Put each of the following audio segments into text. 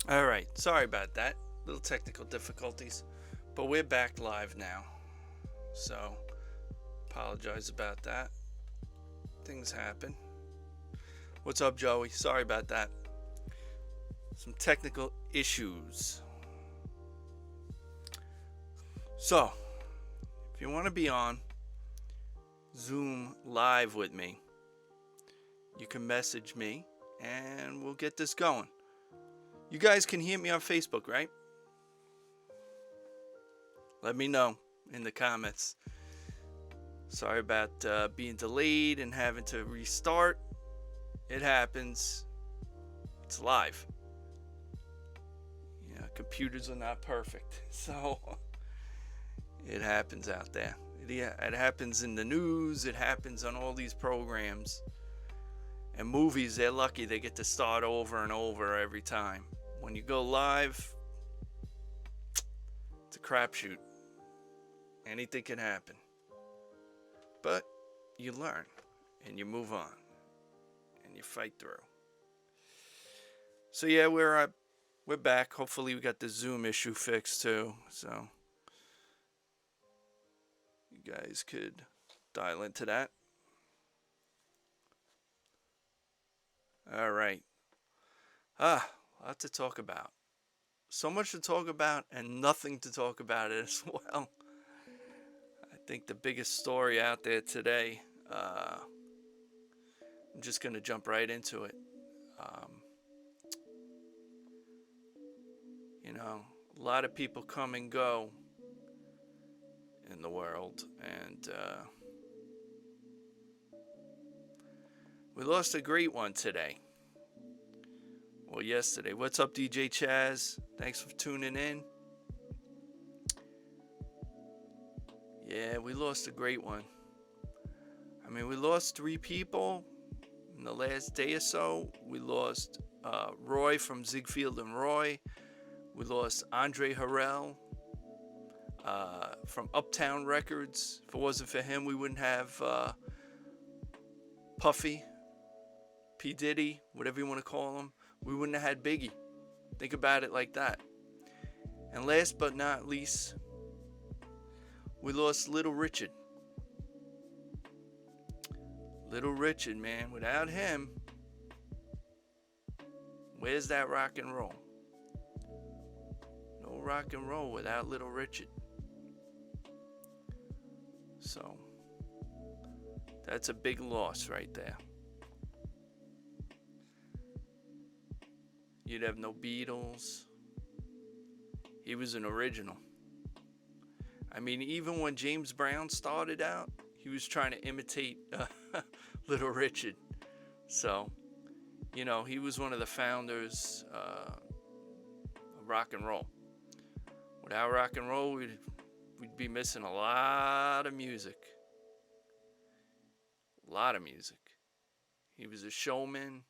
All right, sorry about that. Little technical difficulties, but we're back live now. So, apologize about that. Things happen. What's up, Joey? Sorry about that. Some technical issues. So, if you want to be on Zoom live with me, you can message me and we'll get this going. You guys can hear me on Facebook, right? Let me know in the comments. Sorry about being delayed and having to restart. It happens. It's live. Yeah, computers are not perfect. So it happens out there. It happens in the news. It happens on all these programs. And movies, they're lucky they get to start over and over every time. When you go live, it's a crapshoot. Anything can happen. But you learn and you move on and you fight through. So yeah, we're back. Hopefully we got the Zoom issue fixed too. So you guys could dial into that. All right. A lot to talk about. So much to talk about and nothing to talk about it as well. I think the biggest story out there today, I'm just going to jump right into it. Um, a lot of people come and go in the world, and we lost a great one today. Well, yesterday. What's up, DJ Chaz? Thanks for tuning in. Yeah, we lost a great one. I mean, we lost 3 people in the last day or so. We lost Roy from Ziegfeld and Roy. We lost Andre Harrell from Uptown Records. If it wasn't for him, we wouldn't have Puffy, P. Diddy, whatever you want to call him. We wouldn't have had Biggie. Think about it like that. And last but not least, we lost Little Richard. Little Richard, man. Without him, where's that rock and roll? No rock and roll without Little Richard. So, that's a big loss right there. You'd have no Beatles. He was an original. I mean, even when James Brown started out, he was trying to imitate Little Richard. So, he was one of the founders of rock and roll. Without rock and roll, we'd be missing a lot of music. A lot of music. He was a showman,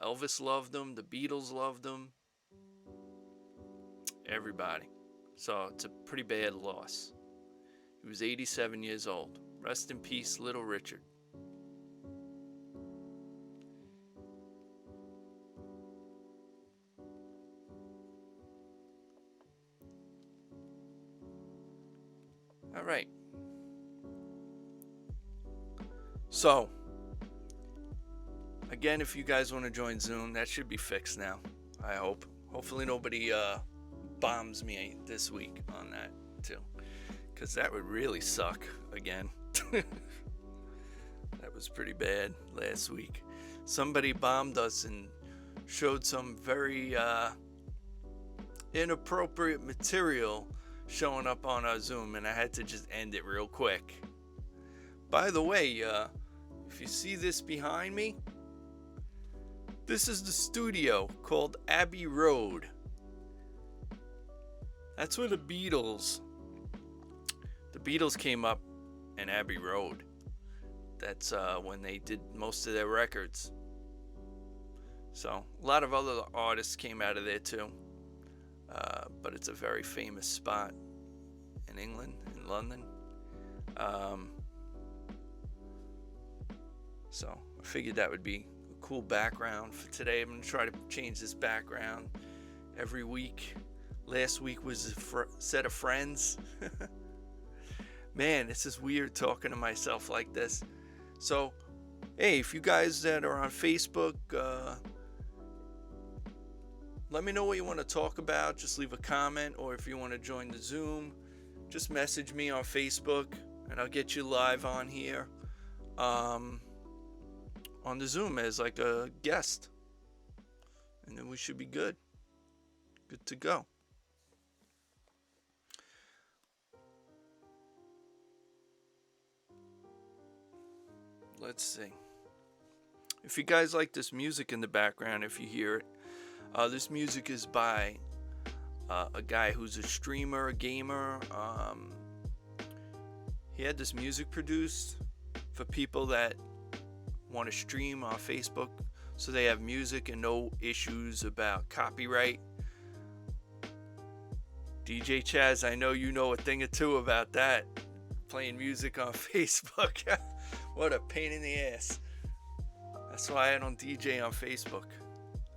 Elvis loved him. The Beatles loved him. Everybody. So it's a pretty bad loss. He was 87 years old. Rest in peace, Little Richard. All right. So, again, if you guys want to join Zoom, that should be fixed now. I hope. Hopefully nobody bombs me this week on that too, because that would really suck again. That was pretty bad last week. Somebody bombed us and showed some very inappropriate material showing up on our Zoom, and I had to just end it real quick. By the way, if you see this behind me, this is the studio called Abbey Road. That's where the Beatles came up in Abbey Road. That's when they did most of their records. So a lot of other artists came out of there too. But it's a very famous spot in England, in London. So I figured that would be a cool background for today. I'm going to try to change this background every week. Last week was a set of friends. Man, this is weird talking to myself like this. So, hey, if you guys that are on Facebook, let me know what you want to talk about. Just leave a comment, or if you want to join the Zoom, just message me on Facebook, and I'll get you live on here, on the Zoom as like a guest, and then we should be good to go. Let's see. If you guys like this music in the background, if you hear it, this music is by a guy who's a streamer, a gamer. He had this music produced for people that want to stream on Facebook, so they have music and no issues about copyright. DJ Chaz, I know you know a thing or two about that. Playing music on Facebook. What a pain in the ass. That's why I don't DJ on Facebook.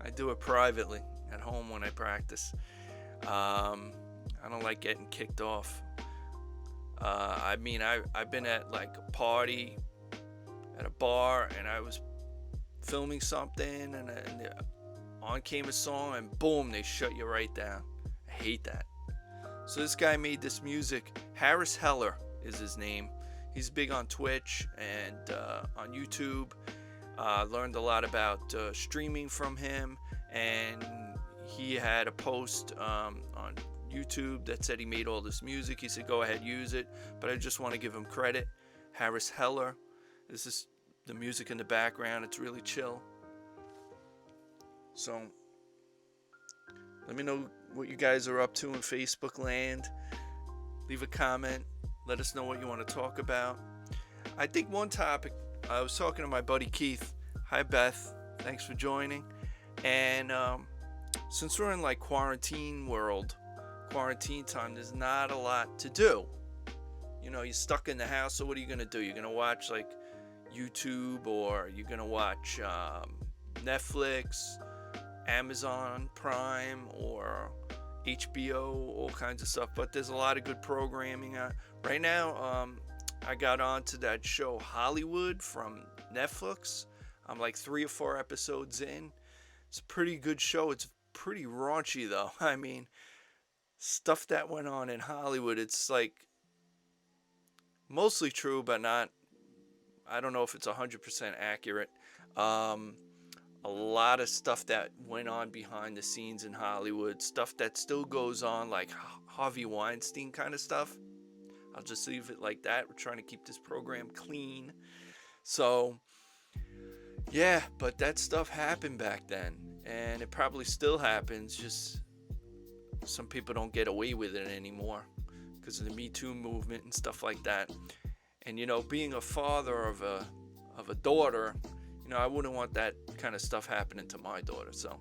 I do it privately at home when I practice. I don't like getting kicked off. I've been at like a party at a bar, and I was filming something, and on came a song, and boom, they shut you right down. I hate that. So this guy made this music. Harris Heller is his name. He's big on Twitch and on YouTube. Learned a lot about streaming from him, and he had a post on YouTube that said he made all this music. He said, go ahead, use it, but I just want to give him credit. Harris Heller. This is the music in the background. It's really chill. So let me know what you guys are up to in Facebook land. Leave a comment. Let us know what you want to talk about. I think one topic, I was talking to my buddy Keith. Hi, Beth. Thanks for joining. And since we're in like quarantine time, there's not a lot to do. You know, you're stuck in the house, so what are you going to do? You're going to watch like YouTube, or you're going to watch Netflix, Amazon Prime, or HBO, all kinds of stuff. But there's a lot of good programming. Right now, I got onto that show Hollywood from Netflix. I'm like 3 or 4 episodes in. It's a pretty good show. It's pretty raunchy though. I mean, stuff that went on in Hollywood, it's like mostly true, but not, I don't know if it's 100% accurate. A lot of stuff that went on behind the scenes in Hollywood, stuff that still goes on, like Harvey Weinstein kind of stuff. I'll just leave it like that. We're trying to keep this program clean. So, yeah, but that stuff happened back then, and it probably still happens, just some people don't get away with it anymore because of the Me Too movement and stuff like that. And, you know, being a father of a daughter, you know, I wouldn't want that kind of stuff happening to my daughter, so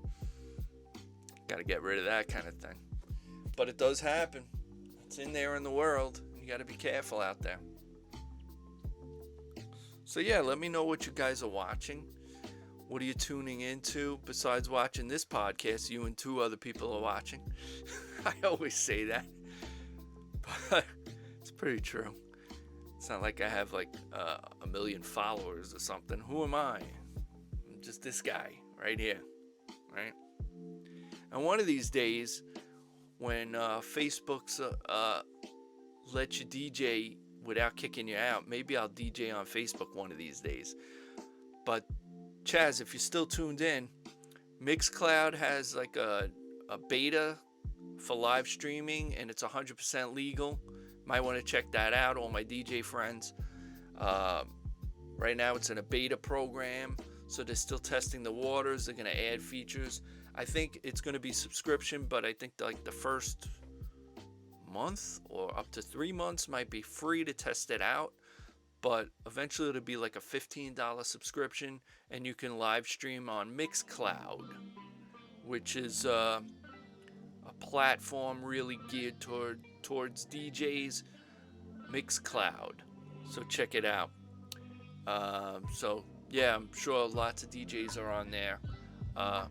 got to get rid of that kind of thing. But it does happen. It's in there in the world. You got to be careful out there. So yeah, let me know what you guys are watching. What are you tuning into besides watching this podcast? You and 2 other people are watching. I always say that, but it's pretty true. It's not like I have like a million followers or something. Who am I? I'm just this guy right here, right? And one of these days, when Facebook's let you DJ without kicking you out, maybe I'll DJ on Facebook one of these days. But Chaz, if you're still tuned in, Mixcloud has like a beta for live streaming, and it's 100% legal. Might want to check that out, all my DJ friends. Right now it's in a beta program, so they're still testing the waters. They're going to add features. I think it's going to be subscription, but I think like the first month or up to 3 months might be free to test it out. But eventually it'll be like a $15 subscription, and you can live stream on Mixcloud, which is a platform really geared towards DJs. Mixcloud, so check it out. So Yeah, I'm sure lots of DJs are on there uh,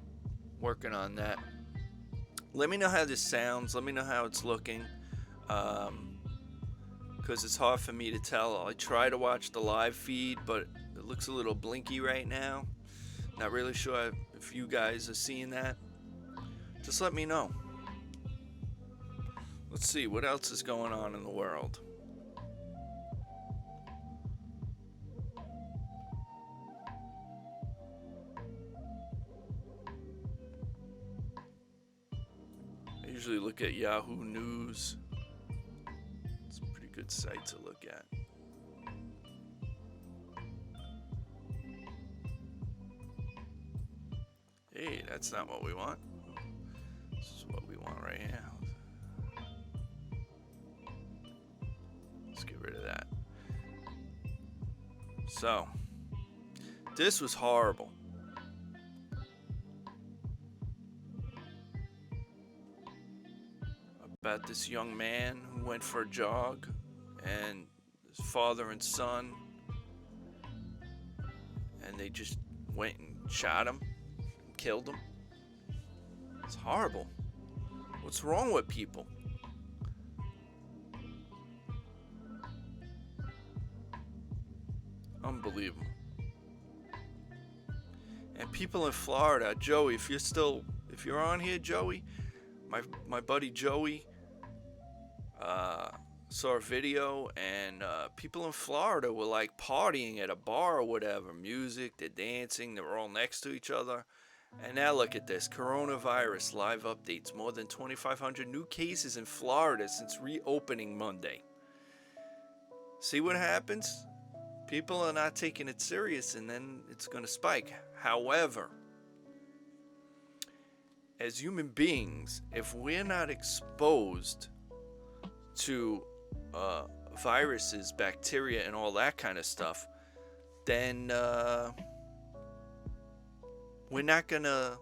working on that. Let me know how this sounds. Let me know how it's looking. Um, because it's hard for me to tell. I try to watch the live feed, but it looks a little blinky right now. Not really sure if you guys are seeing that. Just let me know. Let's see what else is going on in the world. I usually look at Yahoo News. It's a pretty good site to look at. Hey, that's not what we want. This is what we want right now. Let's get rid of that. So, this was horrible. About this young man who went for a jog, and his father and son, and they just went and shot him, and killed him. It's horrible. What's wrong with people? Unbelievable. And people in Florida, Joey, if you're on here, Joey, my buddy Joey, saw a video, and people in Florida were like partying at a bar or whatever. Music, they're dancing, they're all next to each other. And now look at this coronavirus live updates. More than 2,500 new cases in Florida since reopening Monday. See what happens? People are not taking it serious, and then it's going to spike. However, as human beings, if we're not exposed to viruses, bacteria, and all that kind of stuff, then we're not gonna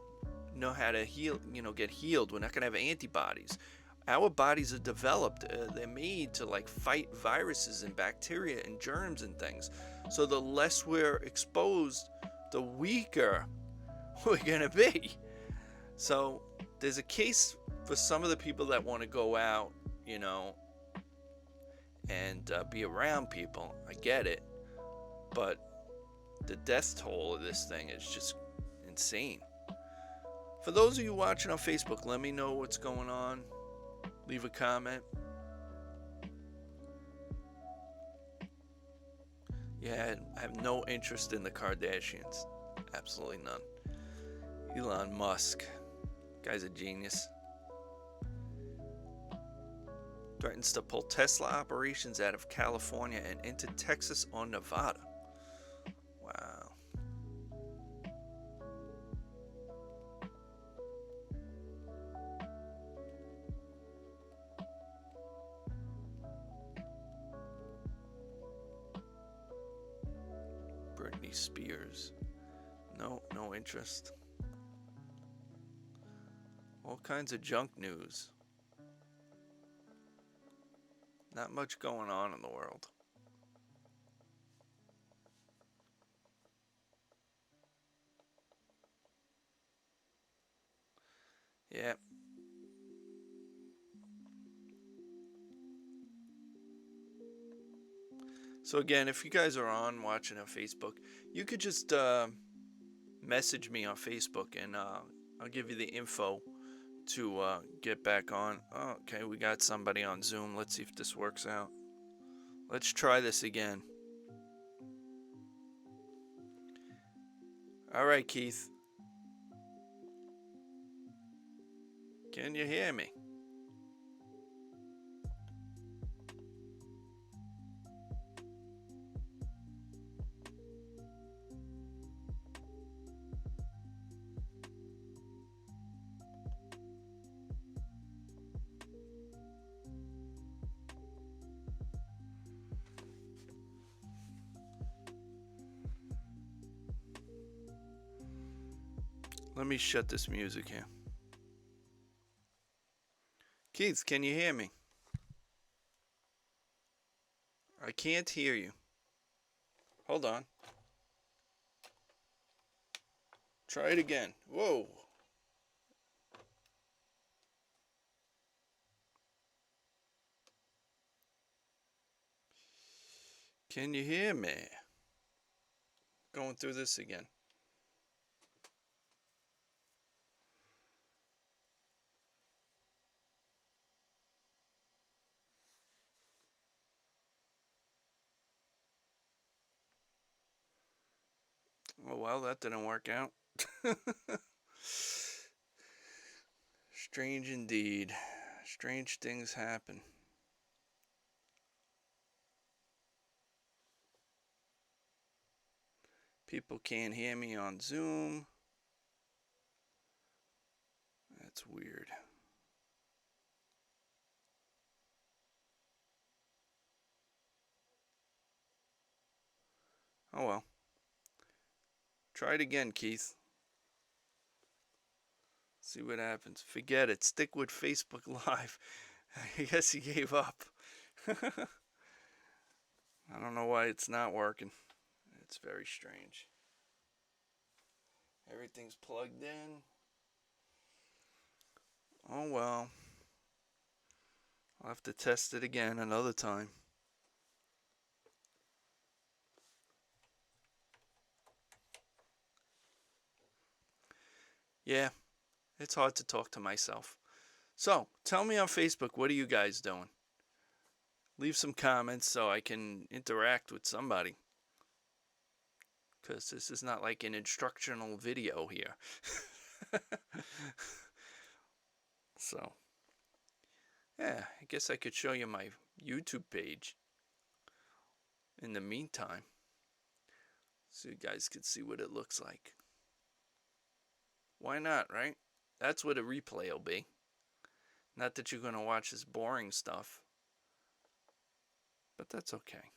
know how to heal. Get healed. We're not gonna have antibodies. Our bodies are developed. They're made to like fight viruses and bacteria and germs and things. So the less we're exposed, the weaker we're gonna be. So there's a case for some of the people that want to go out, and be around people. I get it, but the death toll of this thing is just insane. For those of you watching on Facebook, let me know what's going on. Leave a comment. Yeah, I have no interest in the Kardashians. Absolutely none. Elon Musk. Guy's a genius. Threatens to pull Tesla operations out of California and into Texas or Nevada. Wow. Britney Spears. No interest. All kinds of junk news. Not much going on in the world. Yeah. So again, if you guys are watching on Facebook, you could just message me on Facebook, and I'll give you the info to get back on. Oh, okay, we got somebody on Zoom. Let's see if this works out. Let's try this again. All right, Keith. Can you hear me? Let me shut this music here. Keith, can you hear me? I can't hear you. Hold on. Try it again. Whoa. Can you hear me? Going through this again. Oh, well, that didn't work out. Strange indeed. Strange things happen. People can't hear me on Zoom. That's weird. Oh well. Try it again, Keith. See what happens. Forget it. Stick with Facebook Live. I guess he gave up. I don't know why it's not working. It's very strange. Everything's plugged in. Oh well. I'll have to test it again another time. Yeah, it's hard to talk to myself. So, tell me on Facebook, what are you guys doing? Leave some comments so I can interact with somebody. Because this is not like an instructional video here. So, yeah, I guess I could show you my YouTube page in the meantime. So you guys could see what it looks like. Why not, right? That's what a replay will be. Not that you're going to watch this boring stuff. But that's okay.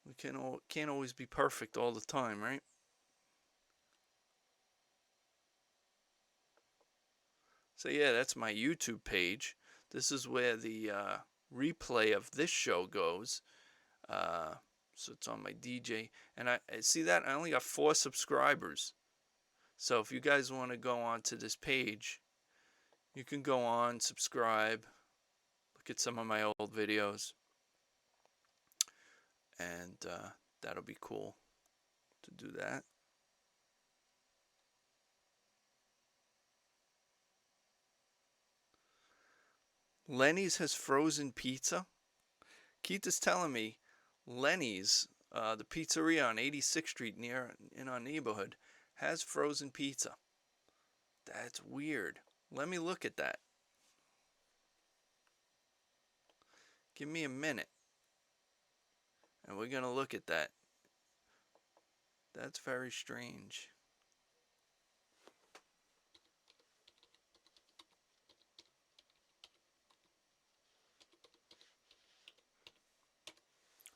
We can't always be perfect all the time, right? So yeah, that's my YouTube page. This is where the replay of this show goes. So it's on my DJ. And I see that I only got 4 subscribers. So if you guys want to go on to this page, you can go on, subscribe, look at some of my old videos. And that'll be cool to do that. Lenny's has frozen pizza. Keith is telling me Lenny's, the pizzeria on 86th Street in our neighborhood, has frozen pizza. That's weird. Let me look at that. Give me a minute. And we're going to look at that. That's very strange.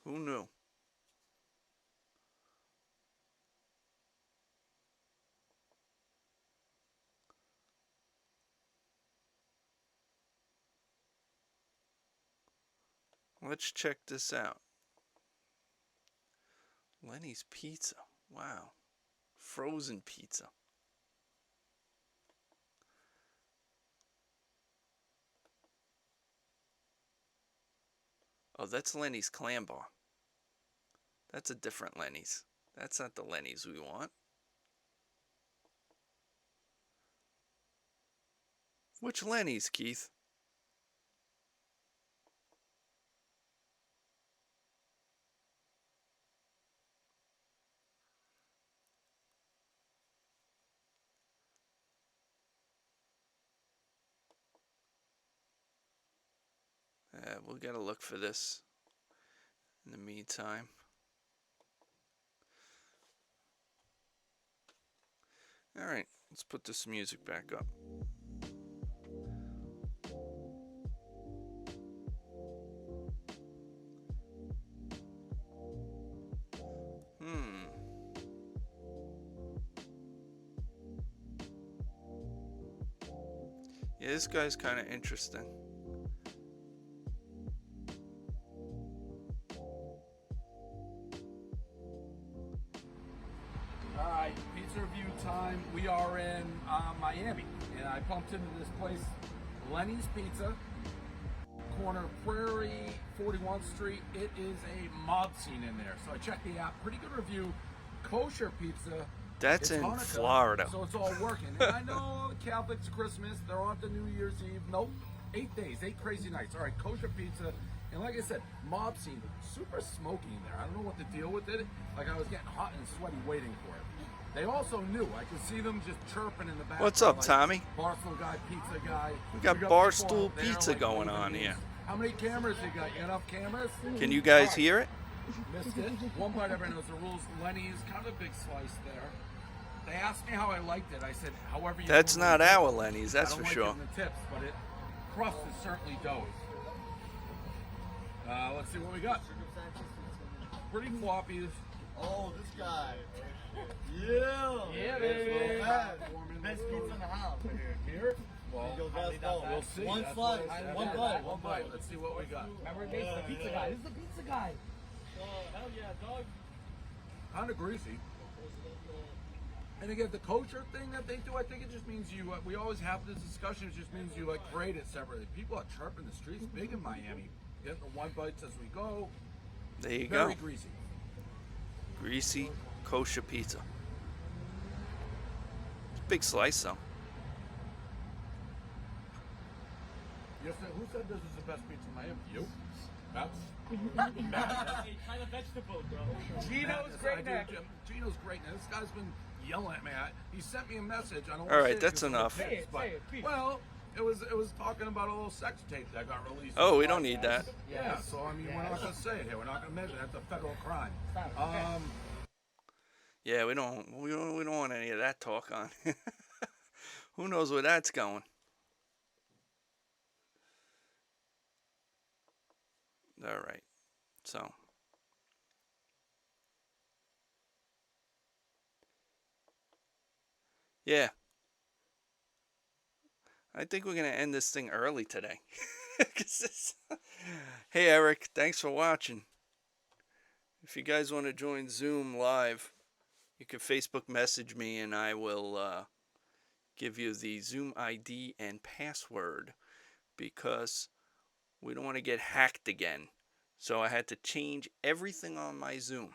Who knew? Let's check this out. Lenny's Pizza. Wow. Frozen pizza. Oh, that's Lenny's Clam Bar. That's a different Lenny's. That's not the Lenny's we want. Which Lenny's, Keith? We'll gotta look for this in the meantime. Alright, let's put this music back up. Yeah, this guy's kind of interesting. Alright, pizza review time. We are in Miami, and I bumped into this place, Lenny's Pizza, corner Prairie, 41st Street. It is a mob scene in there. So I checked the app. Pretty good review. Kosher pizza. That's it's in Hanukkah, Florida. So it's all working. And I know the Catholics Christmas. They're on to New Year's Eve. Nope. 8 days, 8 crazy nights. All right, kosher pizza. And like I said, mob scene, super smoky in there. I don't know what to deal with it. Like I was getting hot and sweaty waiting for it. They also knew. I could see them just chirping in the back. What's up, like, Tommy? Barstool guy, pizza guy. We got Barstool Pizza like, going on here. How many cameras you got? You got enough cameras? Can you guys hear it? Missed it. One bite, everyone knows the rules. Lenny's, kind of a big slice there. They asked me how I liked it. I said, however you That's not it. our Lenny's, that's I don't for like sure. giving the tips, but it crust is certainly doughy. Let's see what we got. Pretty floppy. Oh, this guy. Yeah, baby. Best pizza in the house. Here? Well, we'll see. One That's slice, why- one bite. Let's see what we got. Remember, Nate's the pizza guy. This is the pizza guy. Hell yeah, dog. Kind of greasy. And again, the kosher thing that they do, I think it just means you. We always have this discussion. It just means you like grade it separately. People are chirping the streets big in Miami. Getting the one bites as we go. There you Very go. greasy. Greasy kosher pizza. It's a big slice though. Yes, sir. Who said this is the best pizza in Miami? You. That's. Try the vegetable, bro. Gino's great neck. Gino's great now. This guy's been yelling at me. He sent me a message. I don't. All right, say it that's because enough. of the tips, Say it, please. Well, it was talking about a little sex tape that got released. Oh, we don't need that. Yeah, so I mean, we're not gonna say it here. We're not gonna mention it. That's a federal crime. Yeah, we don't want any of that talk on. Who knows where that's going? All right. So yeah. I think we're going to end this thing early today. Hey, Eric, thanks for watching. If you guys want to join Zoom live, you can Facebook message me and I will give you the Zoom ID and password because we don't want to get hacked again. So I had to change everything on my Zoom.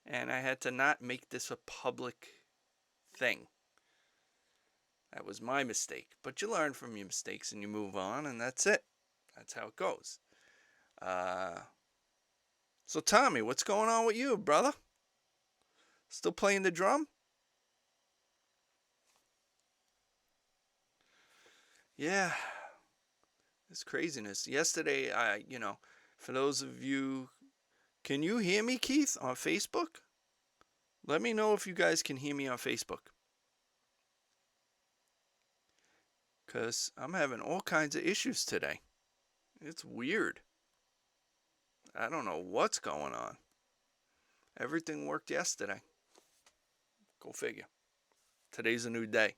And I had to not make this a public thing. That was my mistake. But you learn from your mistakes and you move on, and that's it. That's how it goes. So Tommy, what's going on with you, brother? Still playing the drum? Yeah. It's craziness. Yesterday, for those of you, can you hear me, Keith, on Facebook? Let me know if you guys can hear me on Facebook. Because I'm having all kinds of issues today. It's weird. I don't know what's going on. Everything worked yesterday. Go figure. Today's a new day.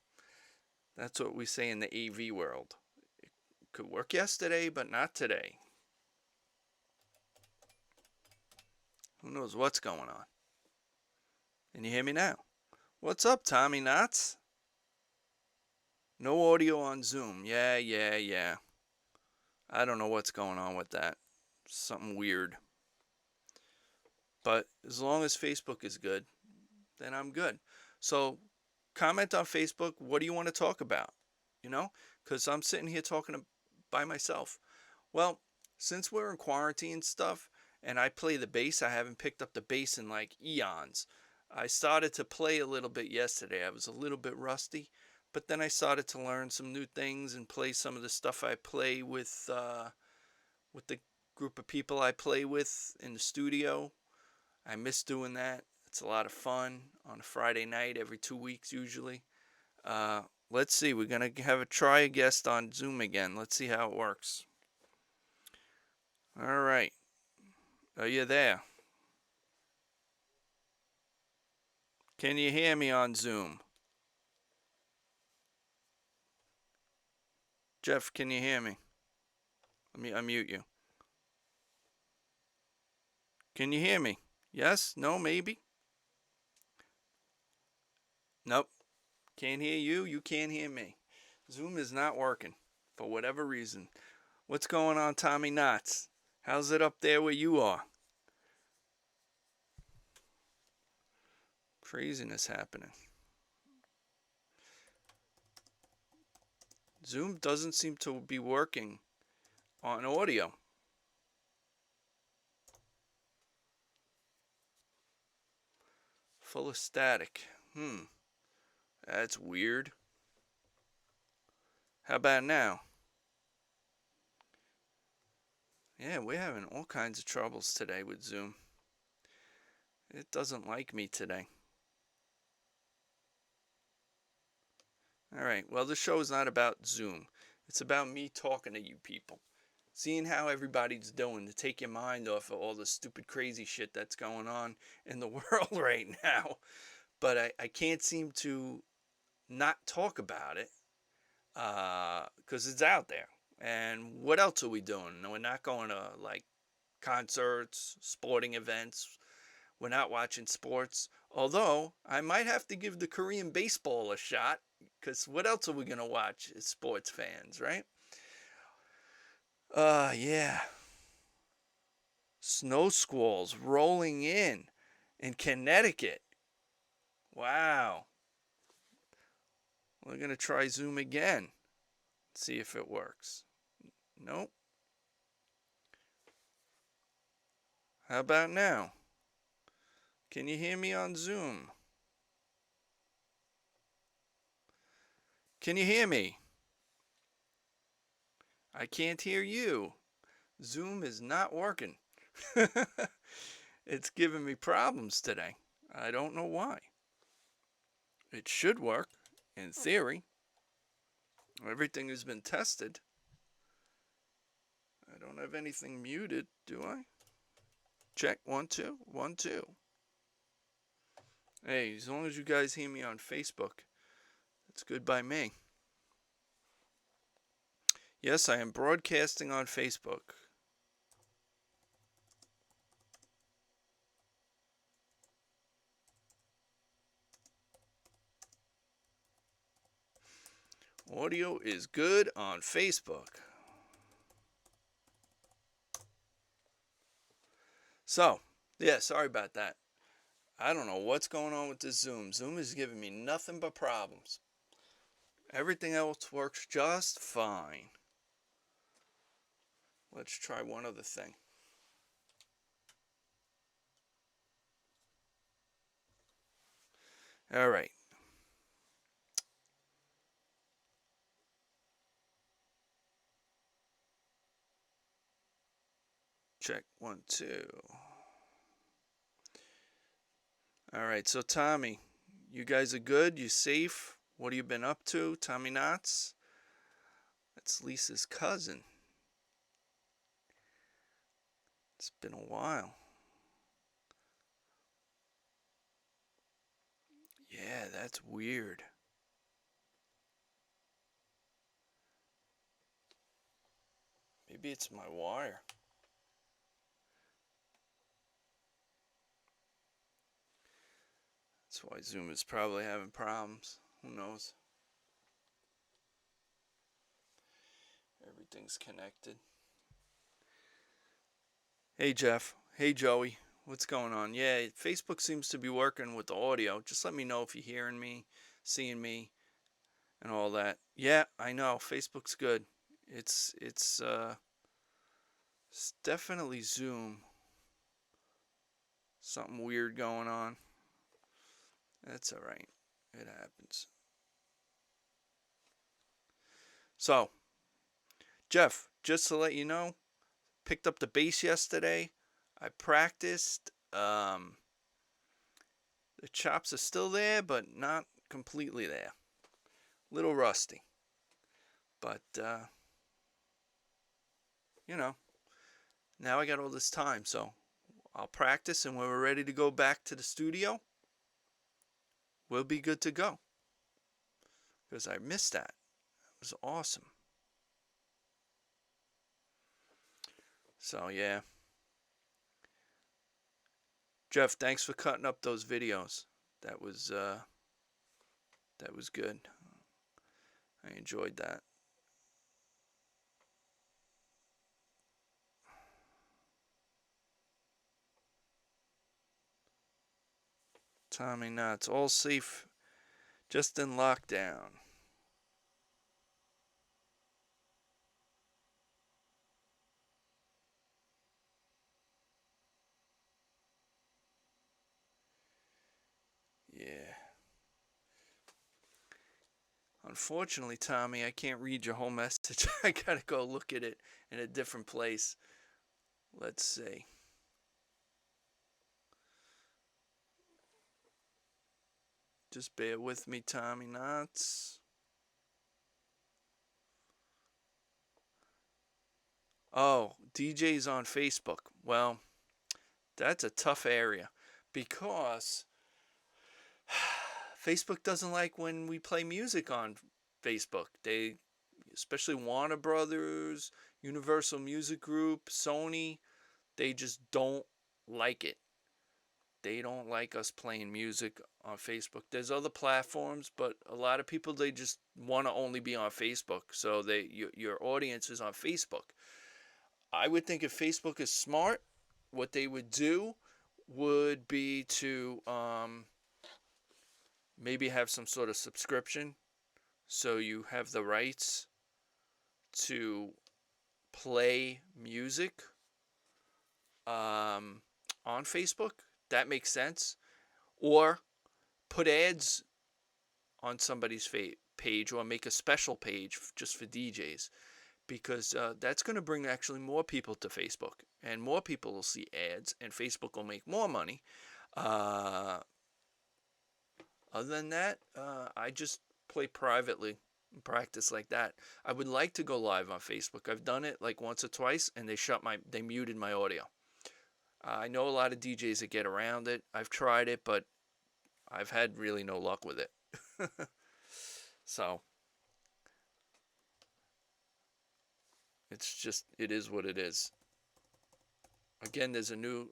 That's what we say in the AV world. It could work yesterday, but not today. Who knows what's going on? Can you hear me now? What's up, Tommy Knotts? No audio on Zoom. Yeah. I don't know what's going on with that. Something weird. But as long as Facebook is good, then I'm good. So comment on Facebook. What do you want to talk about? Because I'm sitting here talking by myself. Well, since we're in quarantine and stuff, and I play the bass, I haven't picked up the bass in like eons. I started to play a little bit yesterday. I was a little bit rusty. But then I started to learn some new things and play some of the stuff I play with the group of people I play with in the studio. I miss doing that. It's a lot of fun on a Friday night every 2 weeks usually. Let's see. We're going to try a guest on Zoom again. Let's see how it works. All right. Are you there? Can you hear me on Zoom? Jeff, can you hear me? Let me unmute you. Can you hear me? Yes? No? Maybe? Nope. Can't hear you. You can't hear me. Zoom is not working for whatever reason. What's going on, Tommy Knotts? How's it up there where you are? Craziness happening. Zoom doesn't seem to be working on audio. Full of static. That's weird. How about now? Yeah, we're having all kinds of troubles today with Zoom. It doesn't like me today. All right, well, the show is not about Zoom. It's about me talking to you people. Seeing how everybody's doing to take your mind off of all the stupid, crazy shit that's going on in the world right now. But I can't seem to not talk about it because it's out there. And what else are we doing? We're not going to like concerts, sporting events. We're not watching sports. Although I might have to give the Korean baseball a shot because what else are we going to watch as sports fans, right? Yeah. Snow squalls rolling in Connecticut. Wow. We're going to try Zoom again. See if it works. Nope. How about now? Can you hear me on Zoom? Can you hear me? I can't hear you. Zoom is not working. It's giving me problems today. I don't know why. It should work, in theory. Everything has been tested. I don't have anything muted, do I? Check, 1, 2, 1, 2. Hey, as long as you guys hear me on Facebook, it's good by me. Yes, I am broadcasting on Facebook. Audio is good on Facebook. So, yeah, sorry about that. I don't know what's going on with this Zoom. Zoom is giving me nothing but problems. Everything else works just fine. Let's try one other thing. All right. Check, 1, 2. All right, so Tommy, you guys are good? You safe? What have you been up to? Tommy Knotts? That's Lisa's cousin. It's been a while. Yeah, that's weird. Maybe it's my wire. That's why Zoom is probably having problems. Who knows? Everything's connected. Hey, Jeff. Hey, Joey. What's going on? Yeah, Facebook seems to be working with the audio. Just let me know if you're hearing me, seeing me, and all that. Yeah, I know. Facebook's good. It's definitely Zoom. Something weird going on. That's all right. It happens. So, Jeff, just to let you know, picked up the bass yesterday. I practiced. The chops are still there, but not completely there. Little rusty. But, you know, now I got all this time, so I'll practice, and when we're ready to go back to the studio, we'll be good to go. Because I missed that. It was awesome. So, yeah. Jeff, thanks for cutting up those videos. That was That was good. I enjoyed that. Tommy Knots, all safe, just in lockdown. Yeah. Unfortunately, Tommy, I can't read your whole message. I gotta go look at it in a different place. Let's see. Just bear with me, Tommy Knots. Oh, DJs on Facebook. Well, that's a tough area because Facebook doesn't like when we play music on Facebook. They, especially Warner Brothers, Universal Music Group, Sony, they just don't like it. They don't like us playing music on Facebook. There's other platforms, but a lot of people, they just want to only be on Facebook. So your audience is on Facebook. I would think if Facebook is smart, what they would do would be to maybe have some sort of subscription, so you have the rights to play music on Facebook. That makes sense. Or put ads on somebody's page, or make a special page just for DJs, because that's going to bring actually more people to Facebook, and more people will see ads, and Facebook will make more money. Other than that, I just play privately and practice like that. I would like to go live on Facebook. I've done it like once or twice, and they muted my audio. I know a lot of DJs that get around it. I've tried it, but I've had really no luck with it. So it is what it is. Again, there's a new,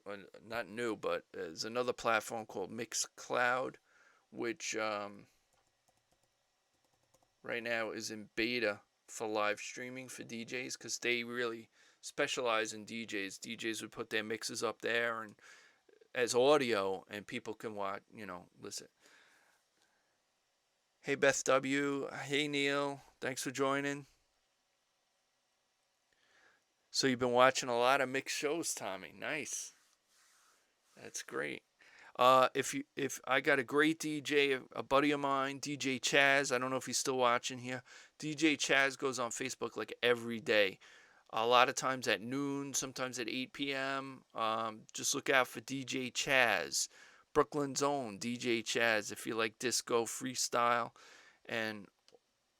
not new, but there's another platform called Mixcloud, which right now is in beta for live streaming for DJs, because they really specialize in DJs. DJs would put their mixes up there and as audio, and people can watch, listen. Hey Beth W. Hey Neil. Thanks for joining. So you've been watching a lot of mixed shows, Tommy. Nice. That's great. If I got a great DJ, a buddy of mine, DJ Chaz. I don't know if he's still watching here. DJ Chaz goes on Facebook like every day. A lot of times at noon, sometimes at 8 p.m. Just look out for DJ Chaz. Brooklyn's own DJ Chaz. If you like disco, freestyle, and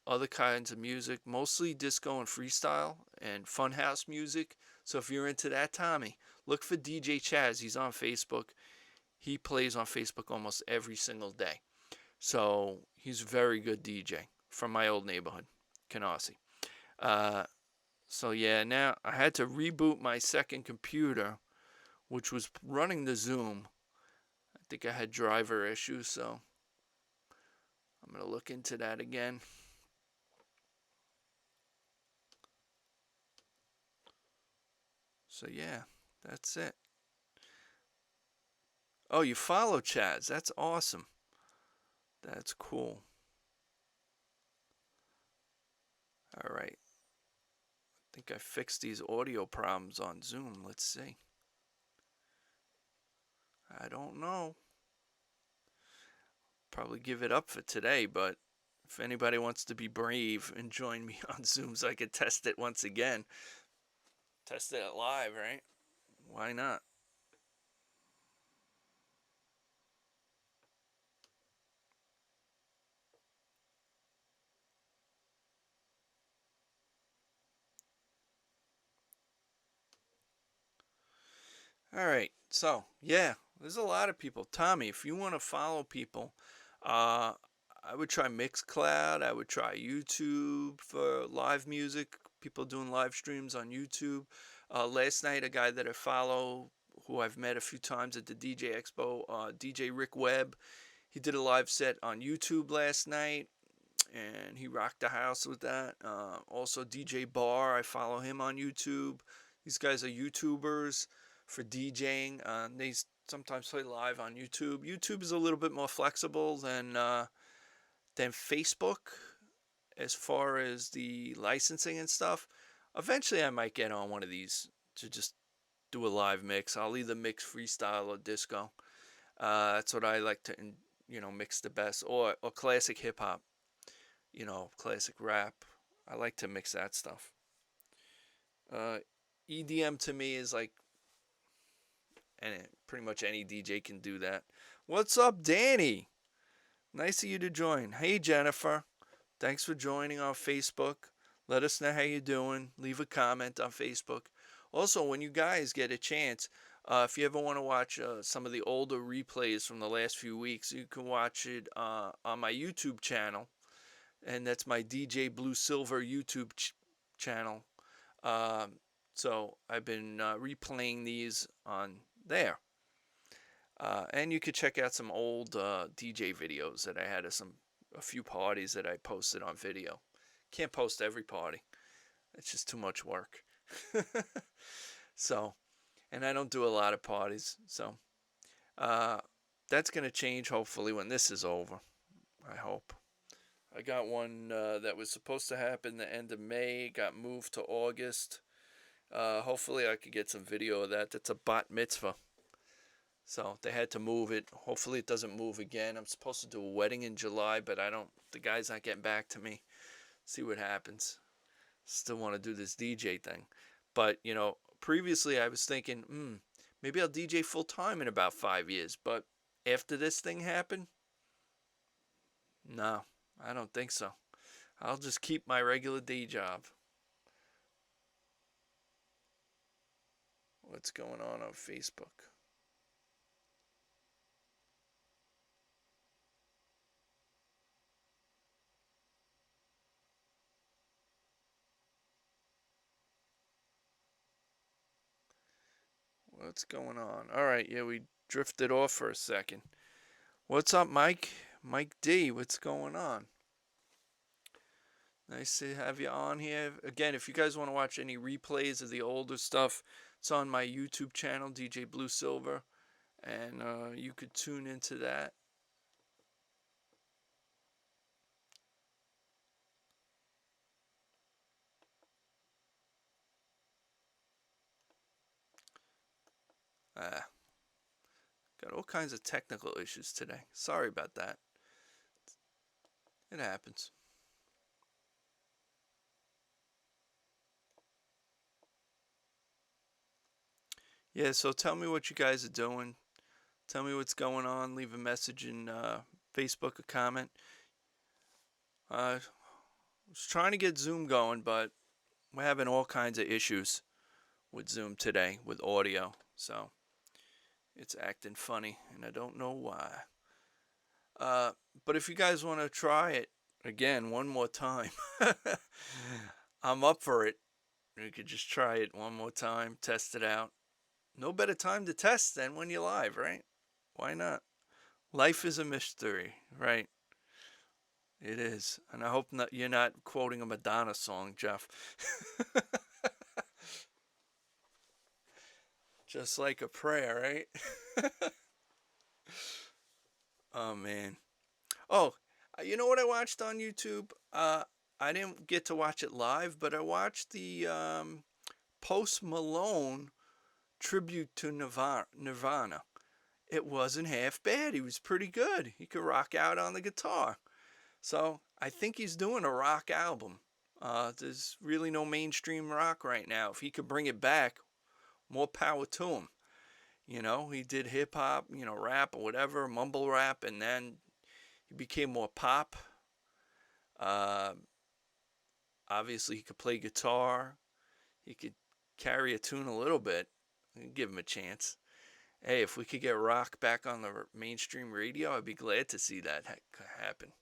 other kinds of music, mostly disco and freestyle and funhouse music. So if you're into that, Tommy, look for DJ Chaz. He's on Facebook. He plays on Facebook almost every single day. So he's a very good DJ from my old neighborhood, Canarsie. So yeah, now I had to reboot my second computer, which was running the Zoom. I think I had driver issues, so I'm going to look into that again. So yeah, that's it. Oh, you follow Chaz. That's awesome. That's cool. All right. I think I fixed these audio problems on Zoom. Let's see. I don't know. Probably give it up for today, but if anybody wants to be brave and join me on Zoom so I could test it once again, test it live, right? Why not? All right. So, yeah, there's a lot of people. Tommy, if you want to follow people, I would try Mixcloud. I would try YouTube for live music. People doing live streams on YouTube. Last night, a guy that I follow, who I've met a few times at the DJ Expo, DJ Rick Webb, He did a live set on YouTube last night, and he rocked the house with that. Also, DJ Bar, I follow him on YouTube. These guys are YouTubers for DJing. They sometimes play live on YouTube. YouTube is a little bit more flexible than Facebook as far as the licensing and stuff. Eventually, I might get on one of these to just do a live mix. I'll either mix freestyle or disco. That's what I like to, mix the best, or classic hip hop, classic rap. I like to mix that stuff. EDM to me is like, and pretty much any DJ can do that. What's up, Danny? Nice of you to join. Hey, Jennifer. Thanks for joining on Facebook. Let us know how you're doing. Leave a comment on Facebook. Also, when you guys get a chance, if you ever want to watch some of the older replays from the last few weeks, you can watch it on my YouTube channel. And that's my DJ Bluesilver YouTube channel. So I've been replaying these on there. And you could check out some old DJ videos that I had of a few parties that I posted on video. Can't post every party. It's just too much work. So, and I don't do a lot of parties. So, that's going to change hopefully when this is over. I hope. I got one that was supposed to happen the end of May. Got moved to August. Hopefully I could get some video of that. That's a bat mitzvah. So they had to move it. Hopefully it doesn't move again. I'm supposed to do a wedding in July, but the guy's not getting back to me. See what happens. Still want to do this DJ thing. But, previously I was thinking, maybe I'll DJ full time in about 5 years. But after this thing happened, no, I don't think so. I'll just keep my regular day job. What's going on Facebook? What's going on? All right, yeah, we drifted off for a second. What's up, Mike? Mike D, what's going on? Nice to have you on here. Again, if you guys want to watch any replays of the older stuff, it's on my YouTube channel, DJ Bluesilver, and you could tune into that. Got all kinds of technical issues today. Sorry about that. It happens. Yeah, so tell me what you guys are doing. Tell me what's going on. Leave a message in Facebook, a comment. I was trying to get Zoom going, but we're having all kinds of issues with Zoom today with audio. So it's acting funny, and I don't know why. But if you guys want to try it again one more time, I'm up for it. We could just try it one more time, test it out. No better time to test than when you're live, right? Why not? Life is a mystery, right? It is. And I hope you're not quoting a Madonna song, Jeff. Just like a prayer, right? Oh, man. Oh, you know what I watched on YouTube? I didn't get to watch it live, but I watched the Post Malone tribute to Nirvana. It wasn't half bad. He was pretty good. He could rock out on the guitar. So I think he's doing a rock album. There's really no mainstream rock right now. If he could bring it back, more power to him. He did hip hop, rap or whatever, mumble rap, and then he became more pop. Obviously, he could play guitar. He could carry a tune a little bit. Give him a chance. Hey, if we could get rock back on the mainstream radio, I'd be glad to see that happen.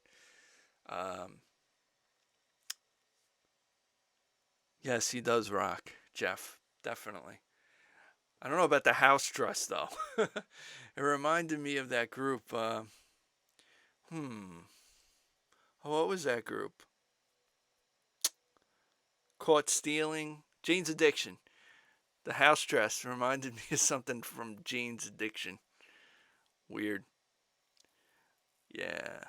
Yes, he does rock, Jeff. Definitely. I don't know about the house dress, though. It reminded me of that group. Hmm. What was that group? Caught Stealing. Jane's Addiction. The house dress reminded me of something from Jane's Addiction. Weird. Yeah.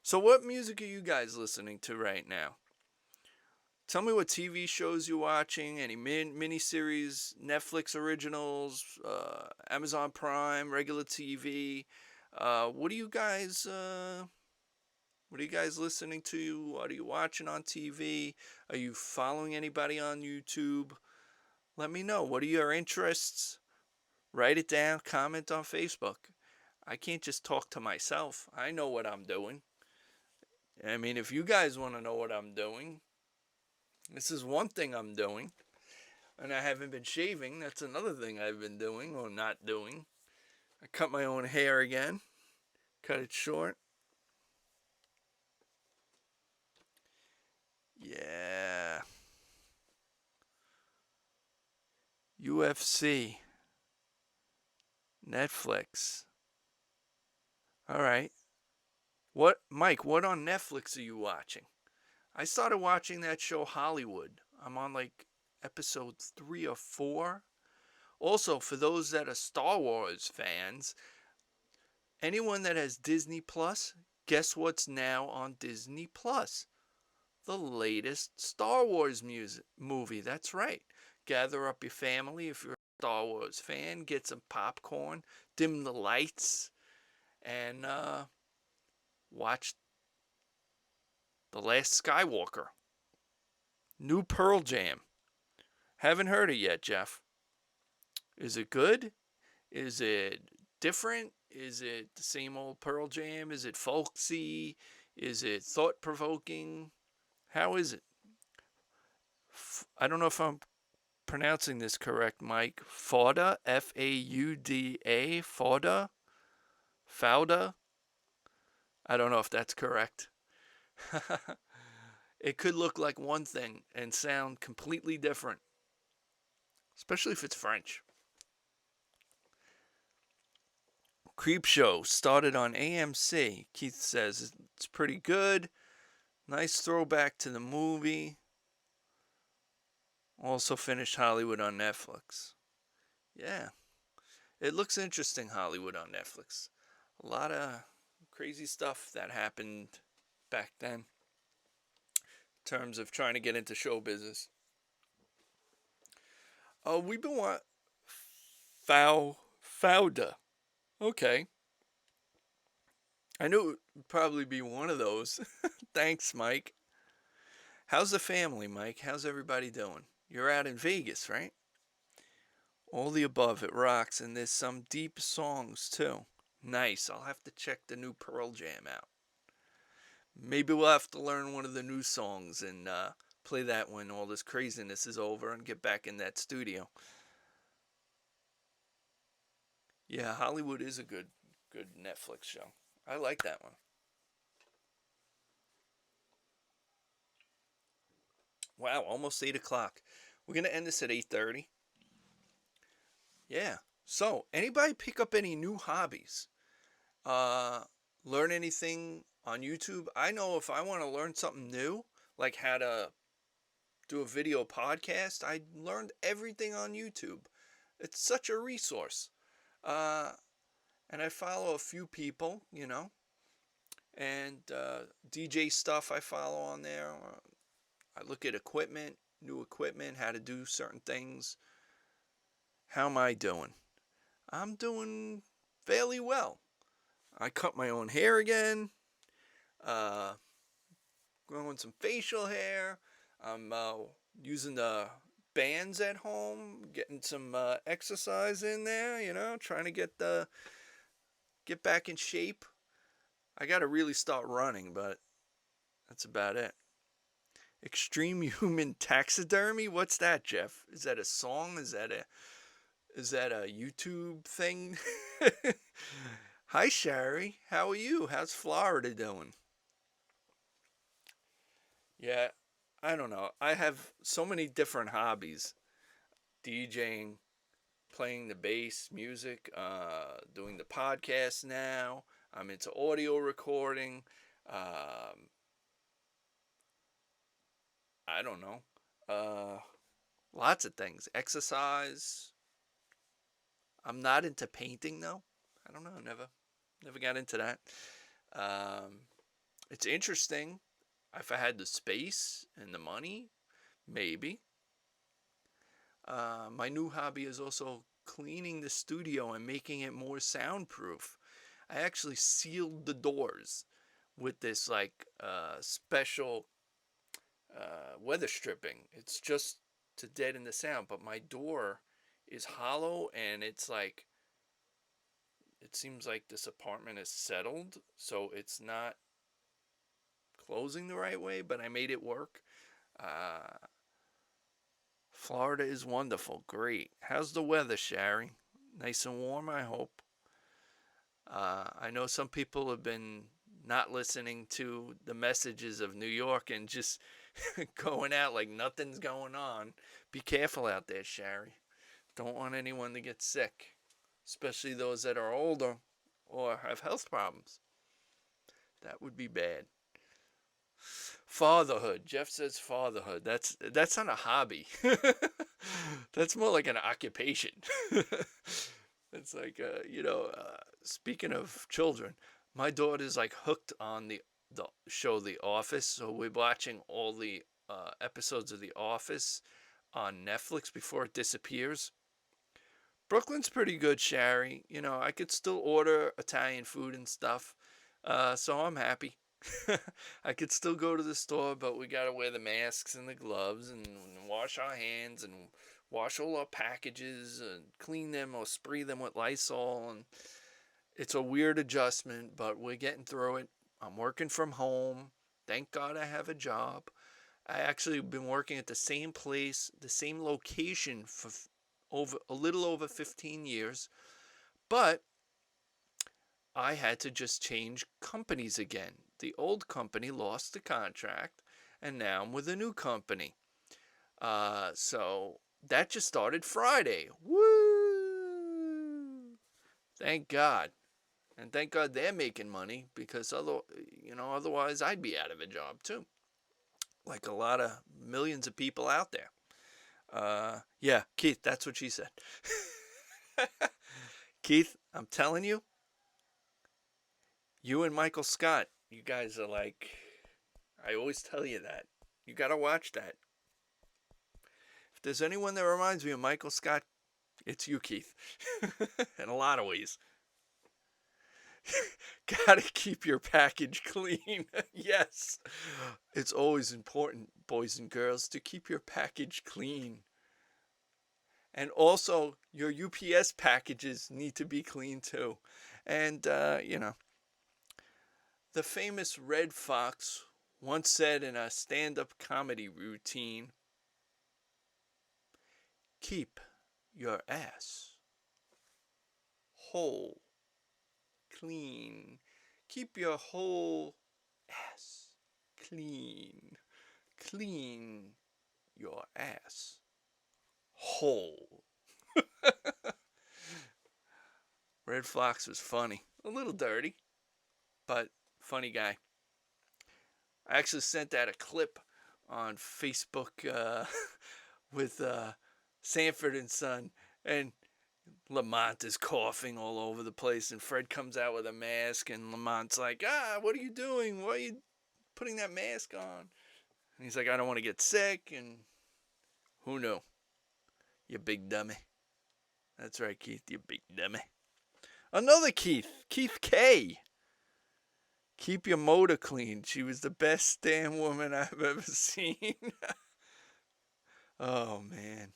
So, what music are you guys listening to right now? Tell me what TV shows you're watching, any miniseries, Netflix originals, Amazon Prime, regular TV. What are you guys? What are you guys listening to? What are you watching on TV? Are you following anybody on YouTube? Let me know. What are your interests? Write it down. Comment on Facebook. I can't just talk to myself. I know what I'm doing. I mean, if you guys want to know what I'm doing, this is one thing I'm doing. And I haven't been shaving. That's another thing I've been doing or not doing. I cut my own hair again. Cut it short. Yeah. UFC. Netflix. All right. Mike, what on Netflix are you watching? I started watching that show Hollywood. I'm on like episode 3 or 4. Also, for those that are Star Wars fans, anyone that has Disney Plus, guess what's now on Disney Plus? The latest Star Wars movie. That's right. Gather up your family if you're a Star Wars fan, get some popcorn, dim the lights, and watch The Last Skywalker. New Pearl Jam. Haven't heard it yet, Jeff. Is it good? Is it different? Is it the same old Pearl Jam? Is it folksy? Is it thought provoking? How is it? I don't know if I'm pronouncing this correct, Mike. Fauda? Fauda? Fauda? Fauda? I don't know if that's correct. It could look like one thing and sound completely different, especially if it's French. Creepshow started on AMC. Keith says it's pretty good. Nice throwback to the movie. Also finished Hollywood on Netflix. Yeah. It looks interesting, Hollywood on Netflix. A lot of crazy stuff that happened back then in terms of trying to get into show business. We've been Fauda. Okay. I knew it would probably be one of those. Thanks, Mike. How's the family, Mike? How's everybody doing? You're out in Vegas, right? All the above, it rocks, and there's some deep songs too. Nice. I'll have to check the new Pearl Jam out. Maybe we'll have to learn one of the new songs and play that when all this craziness is over and get back in that studio. Yeah, Hollywood is a good Netflix show. I like that one. Wow, almost 8 o'clock. We're going to end this at 8:30. Yeah. So, anybody pick up any new hobbies? Learn anything on YouTube? I know if I want to learn something new, like how to do a video podcast, I learned everything on YouTube. It's such a resource. And I follow a few people, and DJ stuff I follow on there. I look at equipment, new equipment, how to do certain things. How am I doing? I'm doing fairly well. I cut my own hair again. Growing some facial hair. I'm using the bands at home, getting some exercise in there, trying to get back in shape. I got to really start running, but that's about it. Extreme Human Taxidermy? What's that, Jeff? Is that a song? Is that a YouTube thing? Hi, Shari. How are you? How's Florida doing? Yeah, I don't know. I have so many different hobbies. DJing, playing the bass, music, doing the podcast now. I'm into audio recording. I don't know. Lots of things. Exercise. I'm not into painting though. I don't know. Never got into that. It's interesting. If I had the space and the money, maybe. My new hobby is also cleaning the studio and making it more soundproof. I actually sealed the doors with this like special weather stripping. It's just to deaden the sound, but my door is hollow and it's like it seems like this apartment is settled, so it's not closing the right way, but I made it work. Uh, Florida is wonderful. Great. How's the weather, Shari? Nice and warm, I hope. I know some people have been not listening to the messages of New York and just going out like nothing's going on. Be careful out there, Shari. Don't want anyone to get sick, especially those that are older or have health problems. That would be bad. Fatherhood. Jeff says fatherhood. That's not a hobby. That's more like an occupation. It's like speaking of children, my daughter's like hooked on the show The Office, so we're watching all the episodes of The Office on Netflix before it disappears. Brooklyn's pretty good, Shari. I could still order Italian food and stuff, so I'm happy. I could still go to the store, but we gotta wear the masks and the gloves and wash our hands and wash all our packages and clean them or spray them with Lysol. And it's a weird adjustment, but we're getting through it. I'm working from home. Thank God I have a job. I actually have been working at the same place, the same location for a little over 15 years, but I had to just change companies again. The old company lost the contract, and now I'm with a new company. So that just started Friday. Woo! Thank God. And thank God they're making money, because otherwise I'd be out of a job too. Like a lot of millions of people out there. Yeah, Keith, that's what she said. Keith, I'm telling you, you and Michael Scott, you guys are like, I always tell you that. You gotta watch that. If there's anyone that reminds me of Michael Scott, it's you, Keith. In a lot of ways. Gotta keep your package clean. Yes. It's always important, boys and girls, to keep your package clean. And also, your UPS packages need to be clean too. And, the famous Red Fox once said in a stand-up comedy routine, keep your ass whole, clean. Keep your whole ass clean. Clean your ass whole. Red Fox was funny. A little dirty, but funny guy. I actually sent out a clip on Facebook with Sanford and Son, and Lamont is coughing all over the place, and Fred comes out with a mask, and Lamont's like, what are you doing? Why are you putting that mask on? And he's like, I don't want to get sick, and who knew? You big dummy. That's right, Keith, you big dummy. Another Keith, Keith K. Keep your motor clean. She was the best damn woman I've ever seen. Oh, man.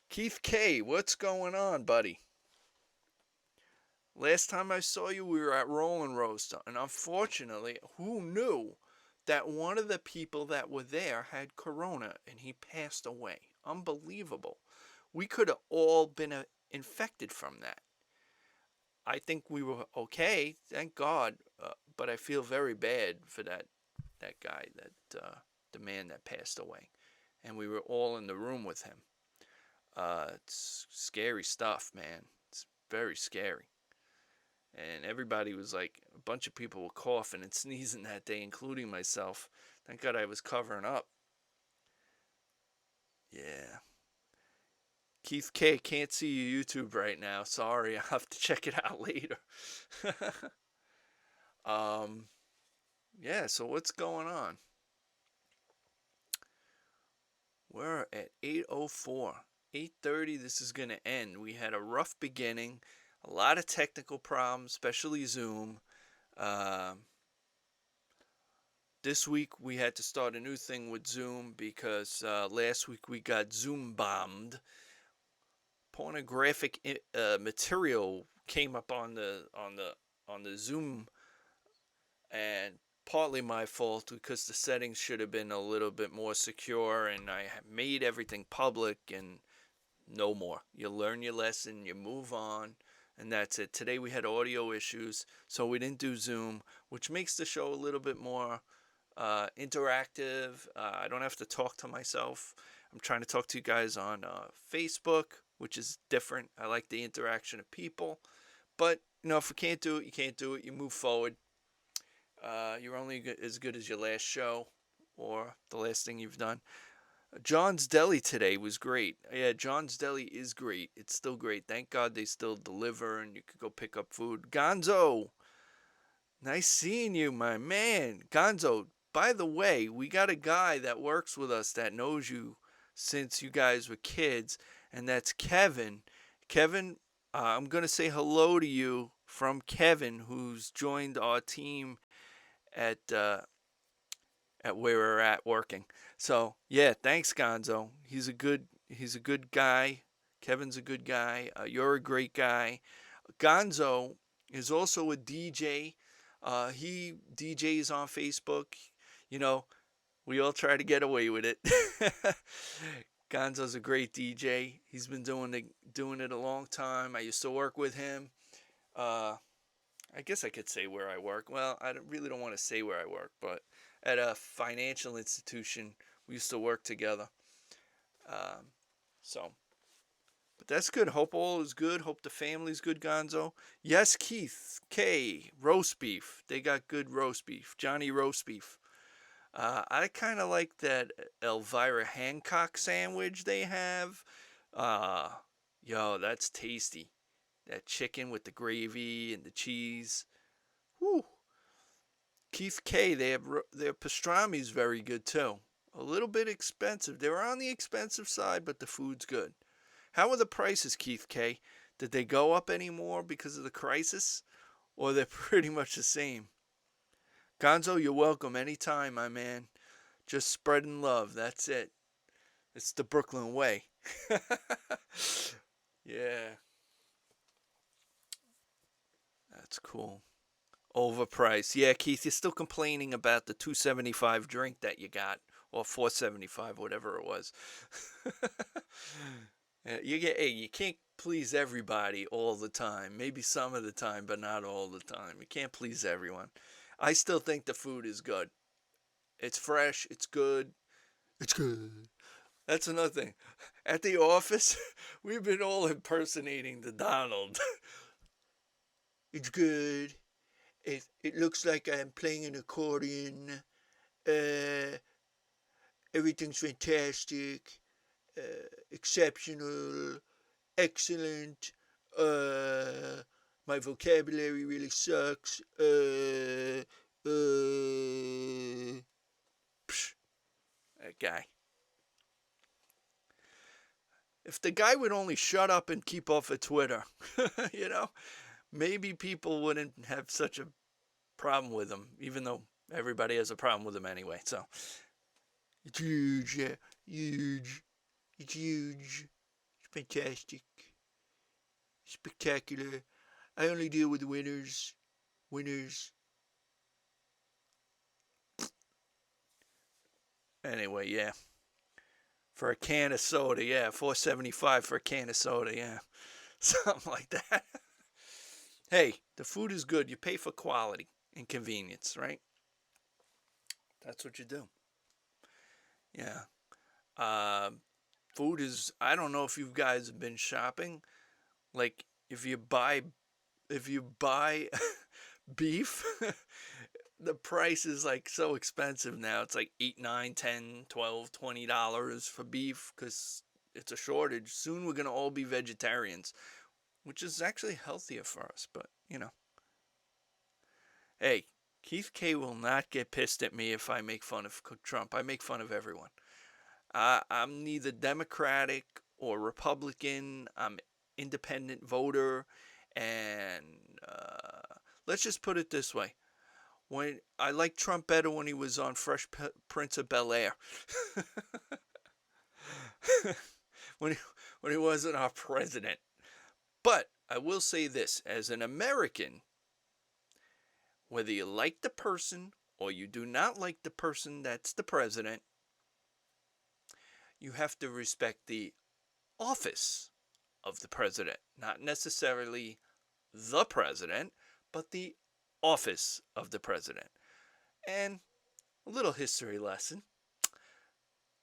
Keith K, what's going on, buddy? Last time I saw you, we were at Rollin' Roast, and unfortunately, who knew that one of the people that were there had corona, and he passed away. Unbelievable. We could have all been infected from that. I think we were okay, thank God, but I feel very bad for that guy, the man that passed away, and we were all in the room with him. It's scary stuff, man. It's very scary. And everybody was like, a bunch of people were coughing and sneezing that day, including myself. Thank God I was covering up. Yeah. Keith K, can't see your YouTube right now. Sorry, I'll have to check it out later. um, yeah, so what's going on? We're at 8:04. 8:30, this is going to end. We had a rough beginning, a lot of technical problems, especially Zoom. This week we had to start a new thing with Zoom because last week we got Zoom bombed. Pornographic material came up on the Zoom, and partly my fault because the settings should have been a little bit more secure, and I made everything public, and no more. You learn your lesson, you move on, and that's it. Today we had audio issues, so we didn't do Zoom, which makes the show a little bit more interactive. I don't have to talk to myself. I'm trying to talk to you guys on Facebook, which is different. I like the interaction of people. But, if we can't do it, you can't do it. You move forward. You're only as good as your last show or the last thing you've done. John's Deli today was great. Yeah, John's Deli is great. It's still great. Thank God they still deliver and you could go pick up food. Gonzo, nice seeing you, my man. Gonzo, by the way, we got a guy that works with us that knows you since you guys were kids, and that's Kevin. Kevin, I'm going to say hello to you from Kevin, who's joined our team at where we're at working. So yeah, thanks, Gonzo. He's a good guy. Kevin's a good guy. You're a great guy. Gonzo is also a DJ. He DJs on Facebook. We all try to get away with it. Gonzo's a great DJ. He's been doing it a long time. I used to work with him. I guess I could say where I work. Well, I really don't want to say where I work, but at a financial institution, we used to work together. But that's good. Hope all is good. Hope the family's good, Gonzo. Yes, Keith K. Roast beef. They got good roast beef. Johnny roast beef. I kind of like that Elvira Hancock sandwich they have. That's tasty. That chicken with the gravy and the cheese. Whew. Keith K, their pastrami's very good too. A little bit expensive. They're on the expensive side, but the food's good. How are the prices, Keith K? Did they go up anymore because of the crisis? Or they're pretty much the same? Gonzo, you're welcome anytime, my man. Just spreading love. That's it. It's the Brooklyn way. Yeah. That's cool. Overpriced. Yeah, Keith, you're still complaining about the $2.75 drink that you got, or $4.75, whatever it was. You can't please everybody all the time. Maybe some of the time, but not all the time. You can't please everyone. I still think the food is good. It's fresh. It's good. It's good. That's another thing. At the office, we've been all impersonating the Donald. It's good. It looks like I'm playing an accordion. Everything's fantastic. Exceptional. Excellent. My vocabulary really sucks. Psh, that guy. If the guy would only shut up and keep off of Twitter, maybe people wouldn't have such a problem with him, even though everybody has a problem with him anyway. So, it's huge, yeah, huge. It's huge. It's fantastic. Spectacular. I only deal with winners. Winners. Anyway, yeah. For a can of soda, yeah. $4.75 for a can of soda, yeah. Something like that. Hey, the food is good. You pay for quality and convenience, right? That's what you do. Yeah. food is, I don't know if you guys have been shopping. Like if you buy beef, the price is like so expensive now. It's like 8, 9, 10, 12, $20 for beef because it's a shortage. Soon we're gonna all be vegetarians, which is actually healthier for us. But hey, Keith K will not get pissed at me if I make fun of Trump. I make fun of everyone. I'm neither Democratic or Republican. I'm independent voter, and let's just put it this way: when I liked Trump better when he was on Prince of Bel Air, when he wasn't our president. But I will say this: as an American, whether you like the person or you do not like the person that's the president, you have to respect the office of the president. Not necessarily the president, but the office of the president. And a little history lesson: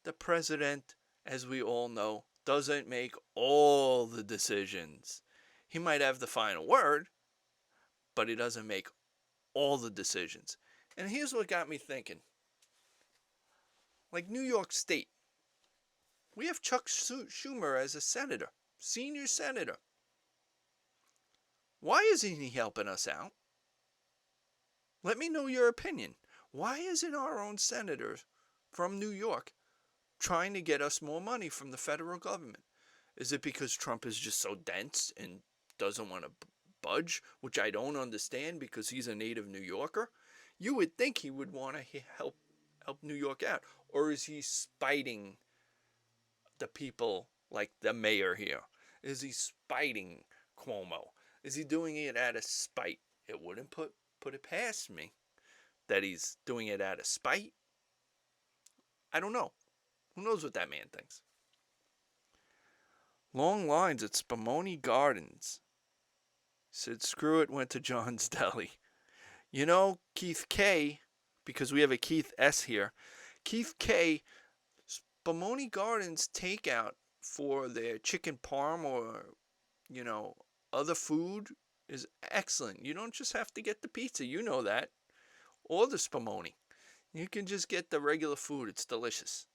the president, as we all know, doesn't make all the decisions. He might have the final word, but he doesn't make all the decisions. And here's what got me thinking. Like New York State, we have Chuck Schumer as a senator, senior senator. Why isn't he helping us out? Let me know your opinion. Why isn't our own senator from New York trying to get us more money from the federal government? Is it because Trump is just so dense and doesn't want to budge, which I don't understand because he's a native New Yorker? You would think he would want to help New York out. Or is he spiting the people like the mayor here? Is he spiting Cuomo? Is he doing it out of spite? It wouldn't put it past me that he's doing it out of spite. I don't know. Who knows what that man thinks? Long lines at Spumoni Gardens. Said screw it, went to John's Deli. You know, Keith K, because we have a Keith S here. Keith K, Spumoni Gardens takeout for their chicken parm or, other food is excellent. You don't just have to get the pizza, you know that, or the Spumoni. You can just get the regular food. It's delicious.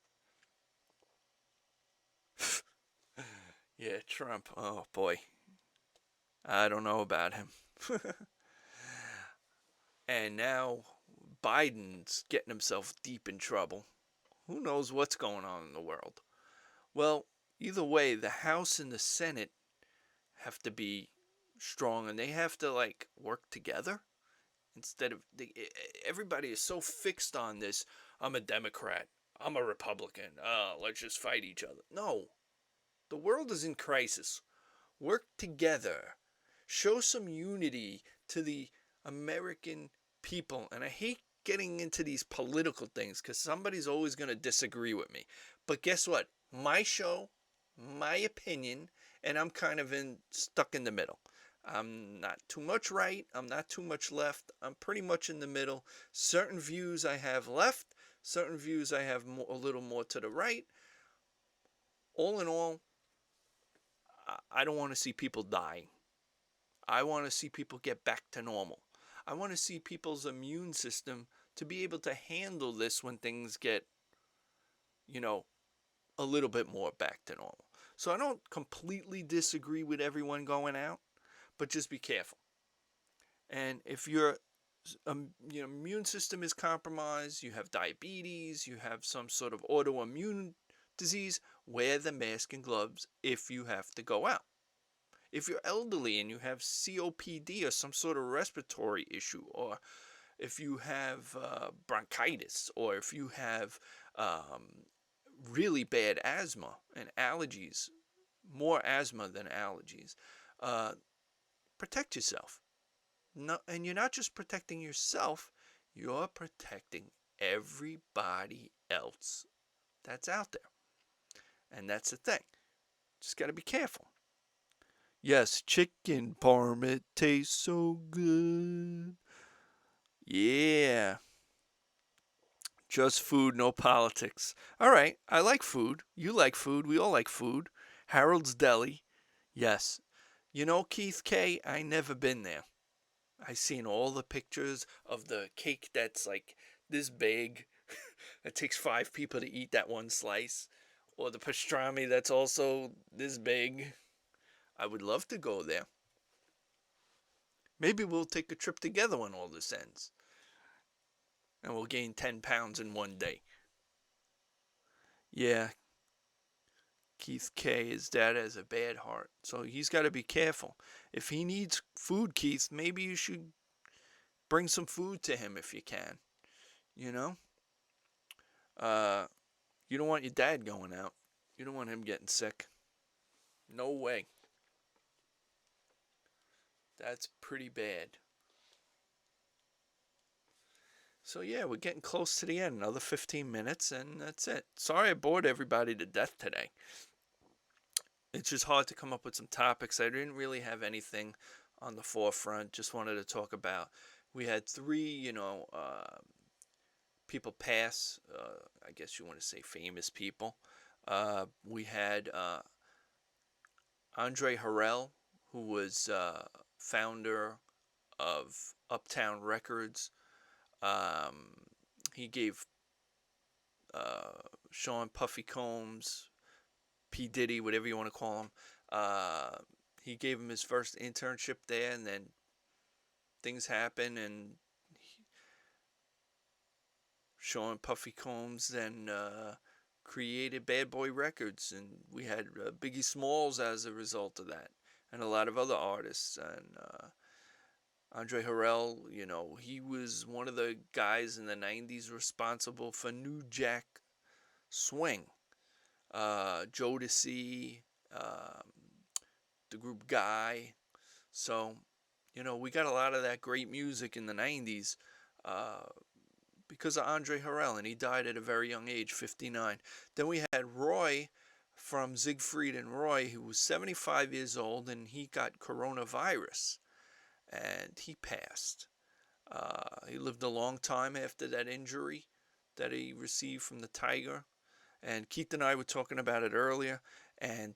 Yeah, Trump. Oh, boy. I don't know about him. And now Biden's getting himself deep in trouble. Who knows what's going on in the world? Well, either way, the House and the Senate have to be strong, and they have to work together instead of everybody is so fixed on this. I'm a Democrat, I'm a Republican, let's just fight each other. No, the world is in crisis. Work together. Show some unity to the American people. And I hate getting into these political things because somebody's always going to disagree with me. But guess what? My show, my opinion, and I'm kind of stuck in the middle. I'm not too much right. I'm not too much left. I'm pretty much in the middle. Certain views I have left. Certain views I have a little more to the right. All in all, I don't want to see people die. I want to see people get back to normal. I want to see people's immune system to be able to handle this when things get, a little bit more back to normal. So I don't completely disagree with everyone going out, but just be careful. And if your immune system is compromised, you have diabetes, you have some sort of autoimmune disease, wear the mask and gloves if you have to go out. If you're elderly and you have COPD or some sort of respiratory issue, or if you have bronchitis, or if you have really bad asthma and allergies, more asthma than allergies, protect yourself. No, and you're not just protecting yourself, you're protecting everybody else that's out there. And that's the thing. Just got to be careful. Yes, chicken parm, it tastes so good. Yeah. Just food, no politics. All right, I like food. You like food. We all like food. Harold's Deli. Yes. You know, Keith K, I never been there. I seen all the pictures of the cake that's like this big. It takes 5 people to eat that one slice. Or the pastrami that's also this big. I would love to go there. Maybe we'll take a trip together when all this ends. And we'll gain 10 pounds in one day. Yeah, Keith K, his dad has a bad heart. So he's got to be careful. If he needs food, Keith, maybe you should bring some food to him if you can. You know? Uh, you don't want your dad going out. You don't want him getting sick. No way. That's pretty bad. So yeah, we're getting close to the end. Another 15 minutes and that's it. Sorry I bored everybody to death today. It's just hard to come up with some topics. I didn't really have anything on the forefront. Just wanted to talk about. We had 3, people pass. I guess you want to say famous people. We had Andre Harrell, who was founder of Uptown Records. He gave Sean Puffy Combs, P. Diddy, whatever you want to call him. He gave him his first internship there, and then things happened, and Sean Puffy Combs then created Bad Boy Records, and we had Biggie Smalls as a result of that, and a lot of other artists. And Andre Harrell, he was one of the guys in the 90s responsible for New Jack Swing. Jodeci, the group Guy. So, we got a lot of that great music in the 90s because of Andre Harrell, and he died at a very young age, 59. Then we had Roy from Siegfried and Roy, who was 75 years old, and he got coronavirus, and he passed. He lived a long time after that injury that he received from the tiger. And Keith and I were talking about it earlier. And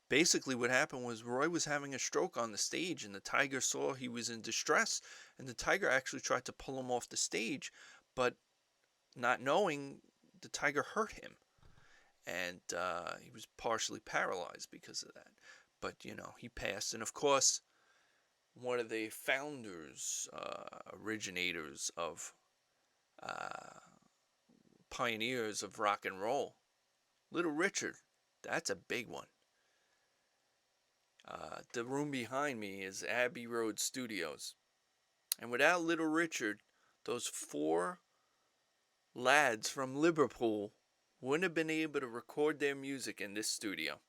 basically what happened was Roy was having a stroke on the stage, and the tiger saw he was in distress, and the tiger actually tried to pull him off the stage, but not knowing, the tiger hurt him. And he was partially paralyzed because of that. But, he passed. And, of course, one of the founders, originators of pioneers of rock and roll, Little Richard. That's a big one. The room behind me is Abbey Road Studios. And without Little Richard, those 4 lads from Liverpool wouldn't have been able to record their music in this studio.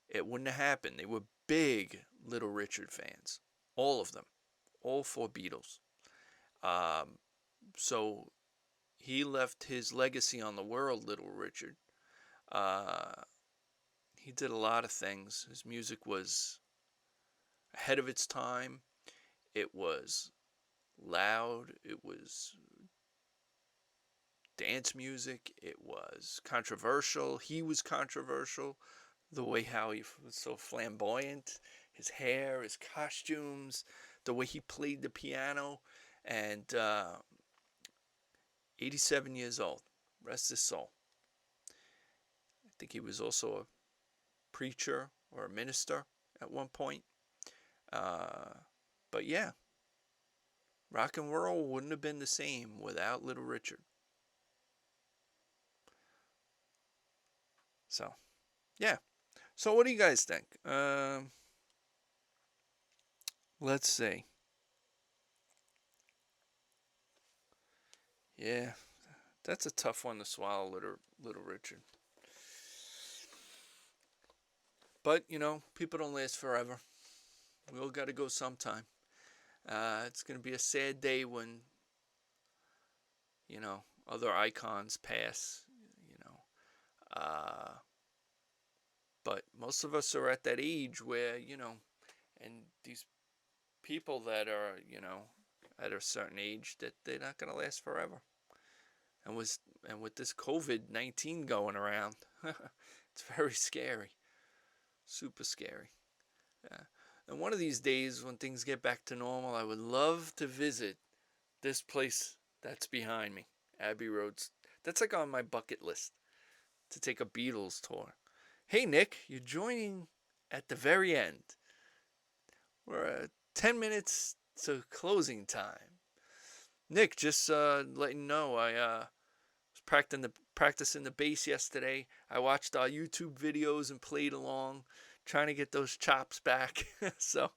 It wouldn't have happened. They were big Little Richard fans. All of them. All 4 Beatles. So he left his legacy on the world, Little Richard. He did a lot of things. His music was ahead of its time. It was loud. It was dance music. It was controversial. He was controversial. The way how he was so flamboyant. His hair, his costumes, the way he played the piano. And 87 years old. Rest his soul. I think he was also a preacher or a minister at one point. But yeah, rock and roll wouldn't have been the same without Little Richard. So, yeah. So what do you guys think? Let's see. Yeah, that's a tough one to swallow, Little Richard. But, people don't last forever. We all got to go sometime. It's going to be a sad day when, other icons pass, But most of us are at that age where, and these people that are, at a certain age that they're not going to last forever. And with this COVID-19 going around, it's very scary, super scary. Yeah. And one of these days, when things get back to normal, I would love to visit this place that's behind me, Abbey Road. That's like on my bucket list, to take a Beatles tour. Hey Nick, you're joining at the very end. We're 10 minutes to closing time. Nick, just letting you know, I was practicing the bass yesterday. I watched our YouTube videos and played along, trying to get those chops back. So,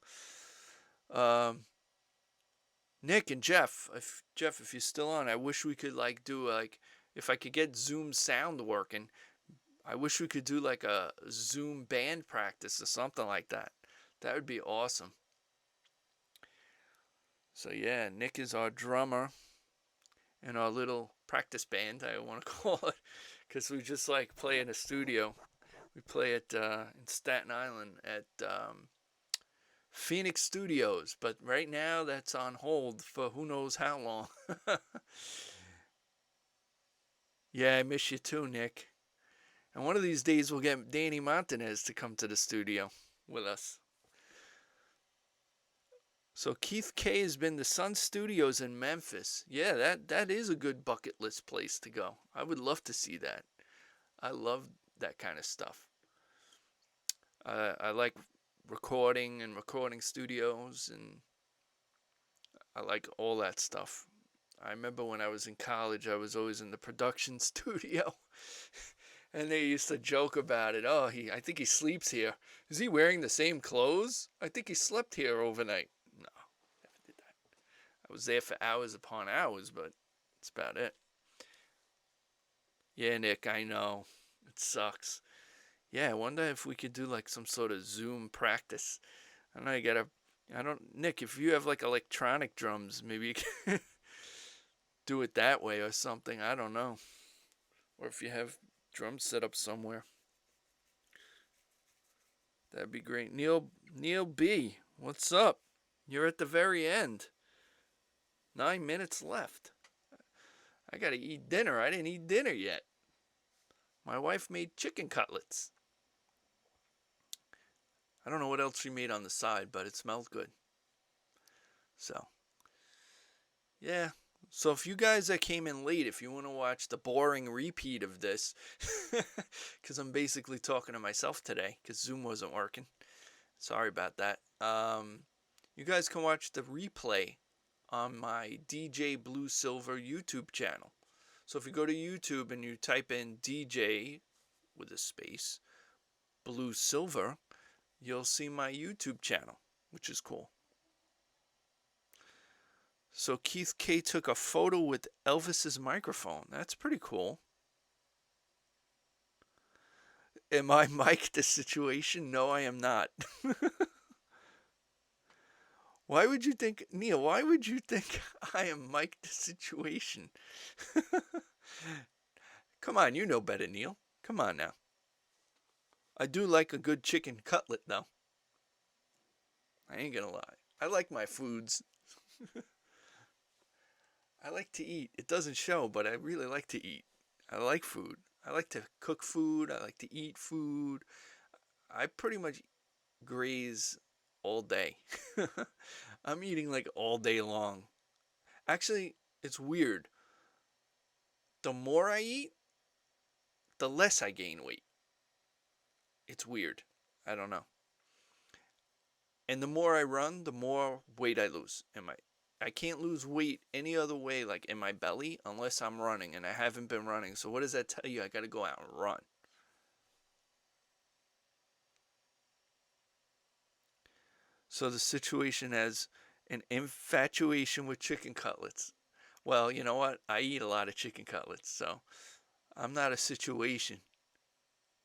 Nick and Jeff, if you're still on, I wish we could do if I could get Zoom sound working, I wish we could do like a Zoom band practice or something like that. That would be awesome. So yeah, Nick is our drummer in our little practice band, I want to call it, because we just play in a studio. We play in Staten Island at Phoenix Studios, but right now that's on hold for who knows how long. Yeah, I miss you too, Nick. And one of these days we'll get Danny Montanez to come to the studio with us. So Keith K has been to Sun Studios in Memphis. Yeah, that is a good bucket list place to go. I would love to see that. I love that kind of stuff. I like recording and recording studios, and I like all that stuff. I remember when I was in college, I was always in the production studio. And they used to joke about it. Oh, I think he sleeps here. Is he wearing the same clothes? I think he slept here overnight. No, never did that. I was there for hours upon hours, but that's about it. Yeah, Nick, I know. It sucks. Yeah, I wonder if we could do some sort of Zoom practice. I know Nick, if you have electronic drums, maybe you can do it that way or something. I don't know. Or if you have drums set up somewhere. That'd be great. Neil B, what's up? You're at the very end. 9 minutes left. I gotta eat dinner. I didn't eat dinner yet. My wife made chicken cutlets. I don't know what else she made on the side, but it smelled good. So, yeah. So if you guys that came in late, if you want to watch the boring repeat of this, because I'm basically talking to myself today, because Zoom wasn't working. Sorry about that. You guys can watch the replay on my DJ Bluesilver YouTube channel. So if you go to YouTube and you type in DJ with a space, Bluesilver, you'll see my YouTube channel, which is cool. So Keith K took a photo with Elvis's microphone. That's pretty cool. Am I Mike the situation? No, I am not. Why would you think, Neil, why would you think I am Mike the situation? Come on, you know better, Neil. Come on now. I do like a good chicken cutlet, though. I ain't gonna lie. I like my foods. I like to eat. It doesn't show, but I really like to eat. I like food. I like to cook food. I like to eat food. I pretty much graze all day. I'm eating all day long. Actually, it's weird. The more I eat, the less I gain weight. It's weird. I don't know. And the more I run, the more weight I lose. I can't lose weight any other way, in my belly, unless I'm running, and I haven't been running. So what does that tell you? I got to go out and run. So the situation has an infatuation with chicken cutlets. Well, you know what? I eat a lot of chicken cutlets, so I'm not a situation.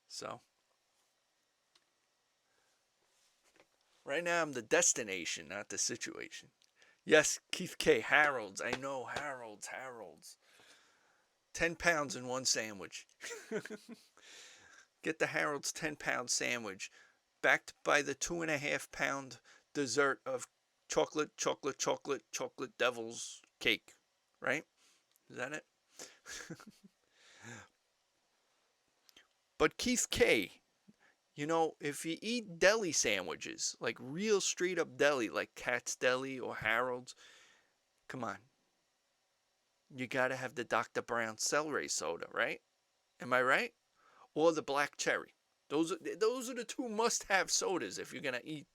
So right now I'm the destination, not the situation. Yes, Keith K. Harold's. I know Harold's. 10 pounds in one sandwich. Get the Harold's 10-pound sandwich, backed by the 2.5-pound dessert of chocolate, chocolate, chocolate, chocolate devil's cake, right? Is that it? But Keith K, you know, if you eat deli sandwiches, like real straight up deli, like Cat's Deli or Harold's, come on. You gotta have the Dr. Brown celery soda, right? Am I right? Or the black cherry. Those are the two must-have sodas if you're gonna eat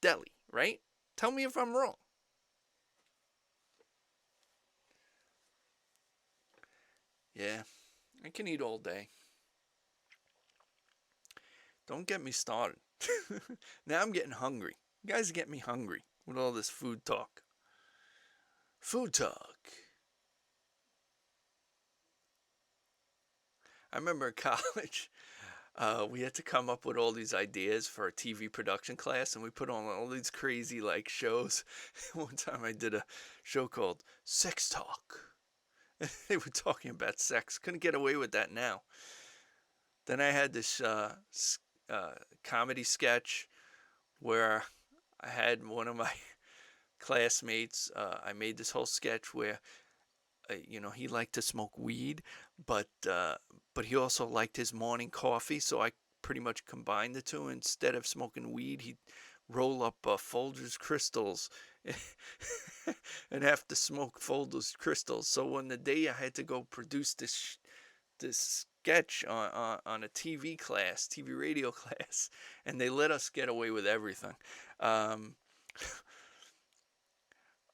deli, right? Tell me if I'm wrong. Yeah, I can eat all day. Don't get me started. Now I'm getting hungry. You guys get me hungry with all this food talk. Food talk. I remember in college, we had to come up with all these ideas for a TV production class, and we put on all these crazy like shows. One time I did a show called Sex Talk. They were talking about sex. Couldn't get away with that now. Then I had this comedy sketch where I had one of my classmates. I made this whole sketch where, he liked to smoke weed, but he also liked his morning coffee. So I pretty much combined the two. Instead of smoking weed, he'd roll up Folgers crystals and have to smoke Folgers crystals. So on the day I had to go produce this sketch on a TV radio class, and they let us get away with everything.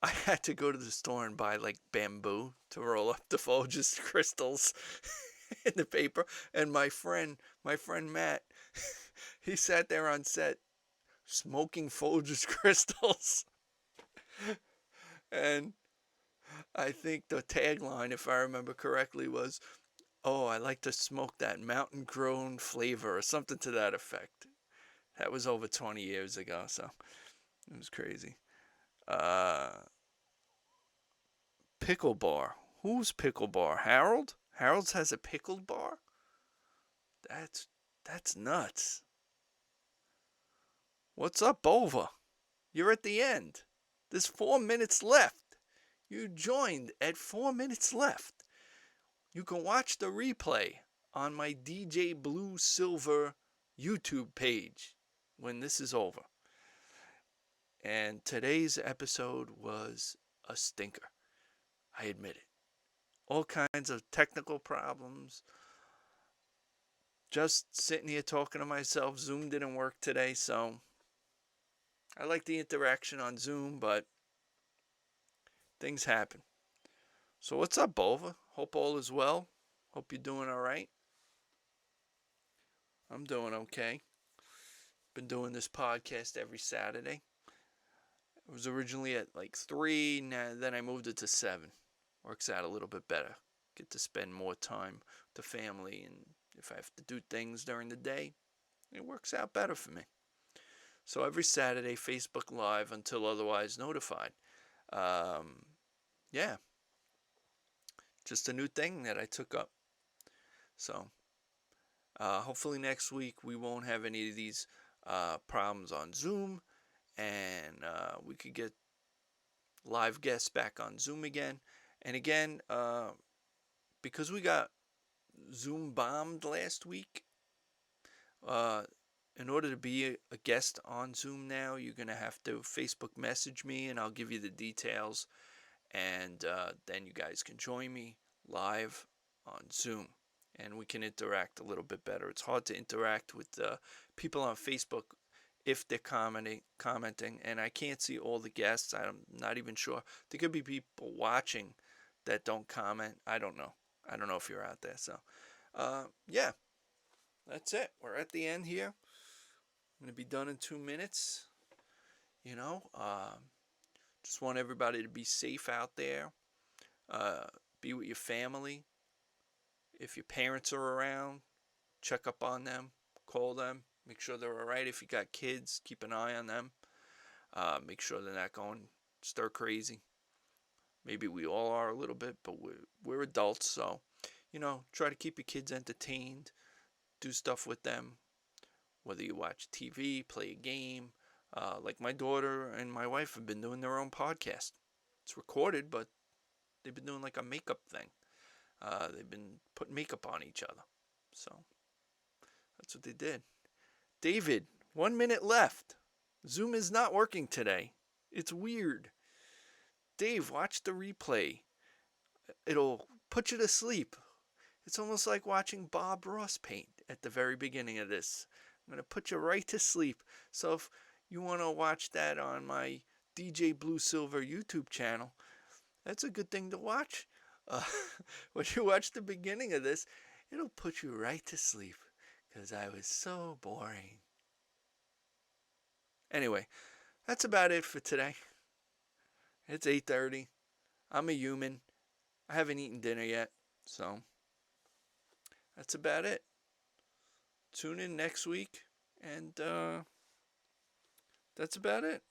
I had to go to the store and buy like bamboo to roll up the Folgers crystals in the paper. And my friend Matt, he sat there on set smoking Folgers crystals. And I think the tagline, if I remember correctly, was, "Oh, I like to smoke that mountain grown flavor," or something to that effect. That was over 20 years ago, so it was crazy. Pickle bar. Who's pickle bar? Harold? Harold's has a pickled bar? That's nuts. What's up, Bova? You're at the end. There's 4 minutes left. You joined at 4 minutes left. You can watch the replay on my DJ Bluesilver YouTube page when this is over. And today's episode was a stinker. I admit it. All kinds of technical problems. Just sitting here talking to myself. Zoom didn't work today, so I like the interaction on Zoom, but things happen. So what's up, Bova? Hope all is well. Hope you're doing all right. I'm doing okay. Been doing this podcast every Saturday. It was originally at like 3, then I moved it to 7. Works out a little bit better. Get to spend more time with the family, and if I have to do things during the day, it works out better for me. So every Saturday, Facebook Live until otherwise notified. Yeah. Just a new thing that I took up. So hopefully next week we won't have any of these problems on Zoom, and we could get live guests back on Zoom again. And again, because we got Zoom bombed last week, in order to be a guest on Zoom now, you're going to have to Facebook message me, and I'll give you the details. And then you guys can join me live on Zoom, and we can interact a little bit better. It's hard to interact with people on Facebook if they're commenting, and I can't see all the guests. I'm not even sure. There could be people watching that don't comment. I don't know if you're out there. So, yeah, that's it. We're at the end here. I'm going to be done in 2 minutes. Just want everybody to be safe out there. Be with your family. If your parents are around, check up on them. Call them. Make sure they're all right. If you got kids, keep an eye on them. Make sure they're not going stir crazy. Maybe we all are a little bit, but we're adults, so, try to keep your kids entertained. Do stuff with them. Whether you watch TV, play a game, Like my daughter and my wife have been doing their own podcast. It's recorded, but they've been doing like a makeup thing. They've been putting makeup on each other. So that's what they did. David, 1 minute left. Zoom is not working today. It's weird. Dave, watch the replay. It'll put you to sleep. It's almost like watching Bob Ross paint at the very beginning of this. I'm going to put you right to sleep. So if you want to watch that on my DJ Bluesilver YouTube channel, that's a good thing to watch. When you watch the beginning of this, it'll put you right to sleep because I was so boring. Anyway, that's about it for today. It's 8:30. I'm a human. I haven't eaten dinner yet, so that's about it. Tune in next week, and that's about it.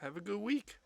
Have a good week.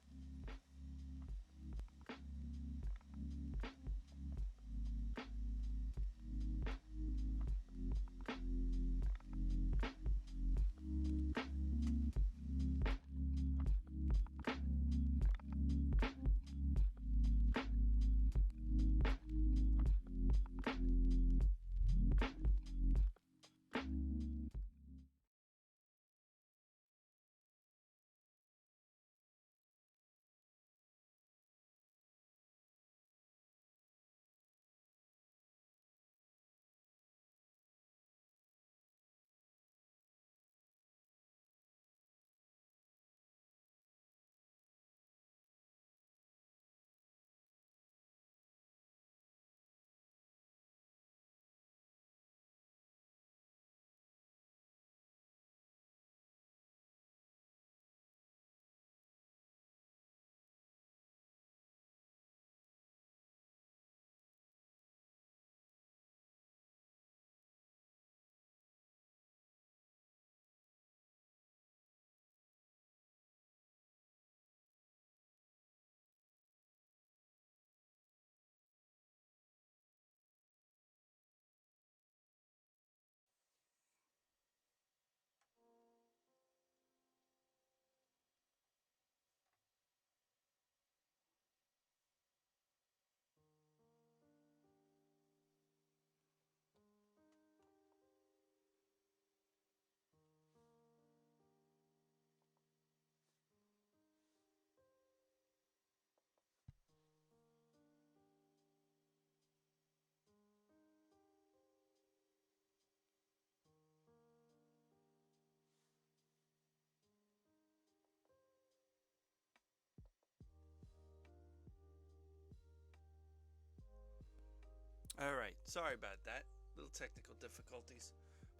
All right, sorry about that. Little technical difficulties,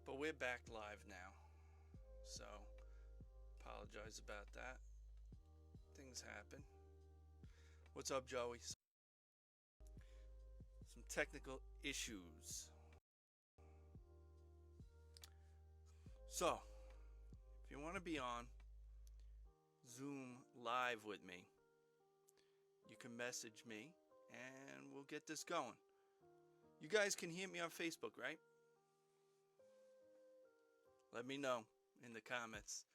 but we're back live now. So, apologize about that. Things happen. What's up, Joey? Some technical issues. So, if you want to be on Zoom live with me, you can message me and we'll get this going. You guys can hear me on Facebook, right? Let me know in the comments.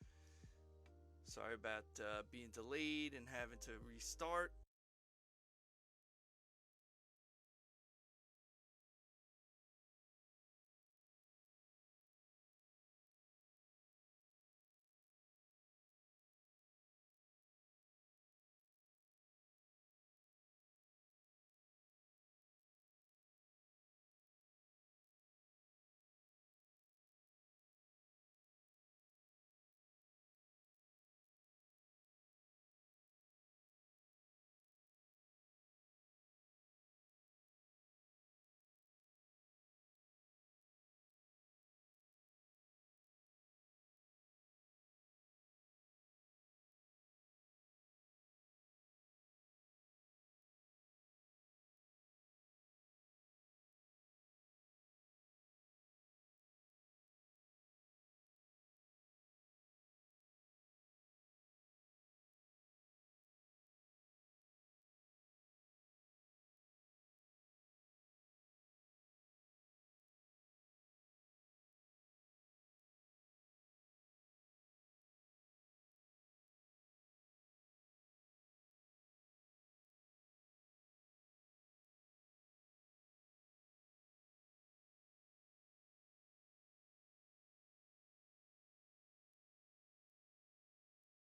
Sorry about being delayed and having to restart.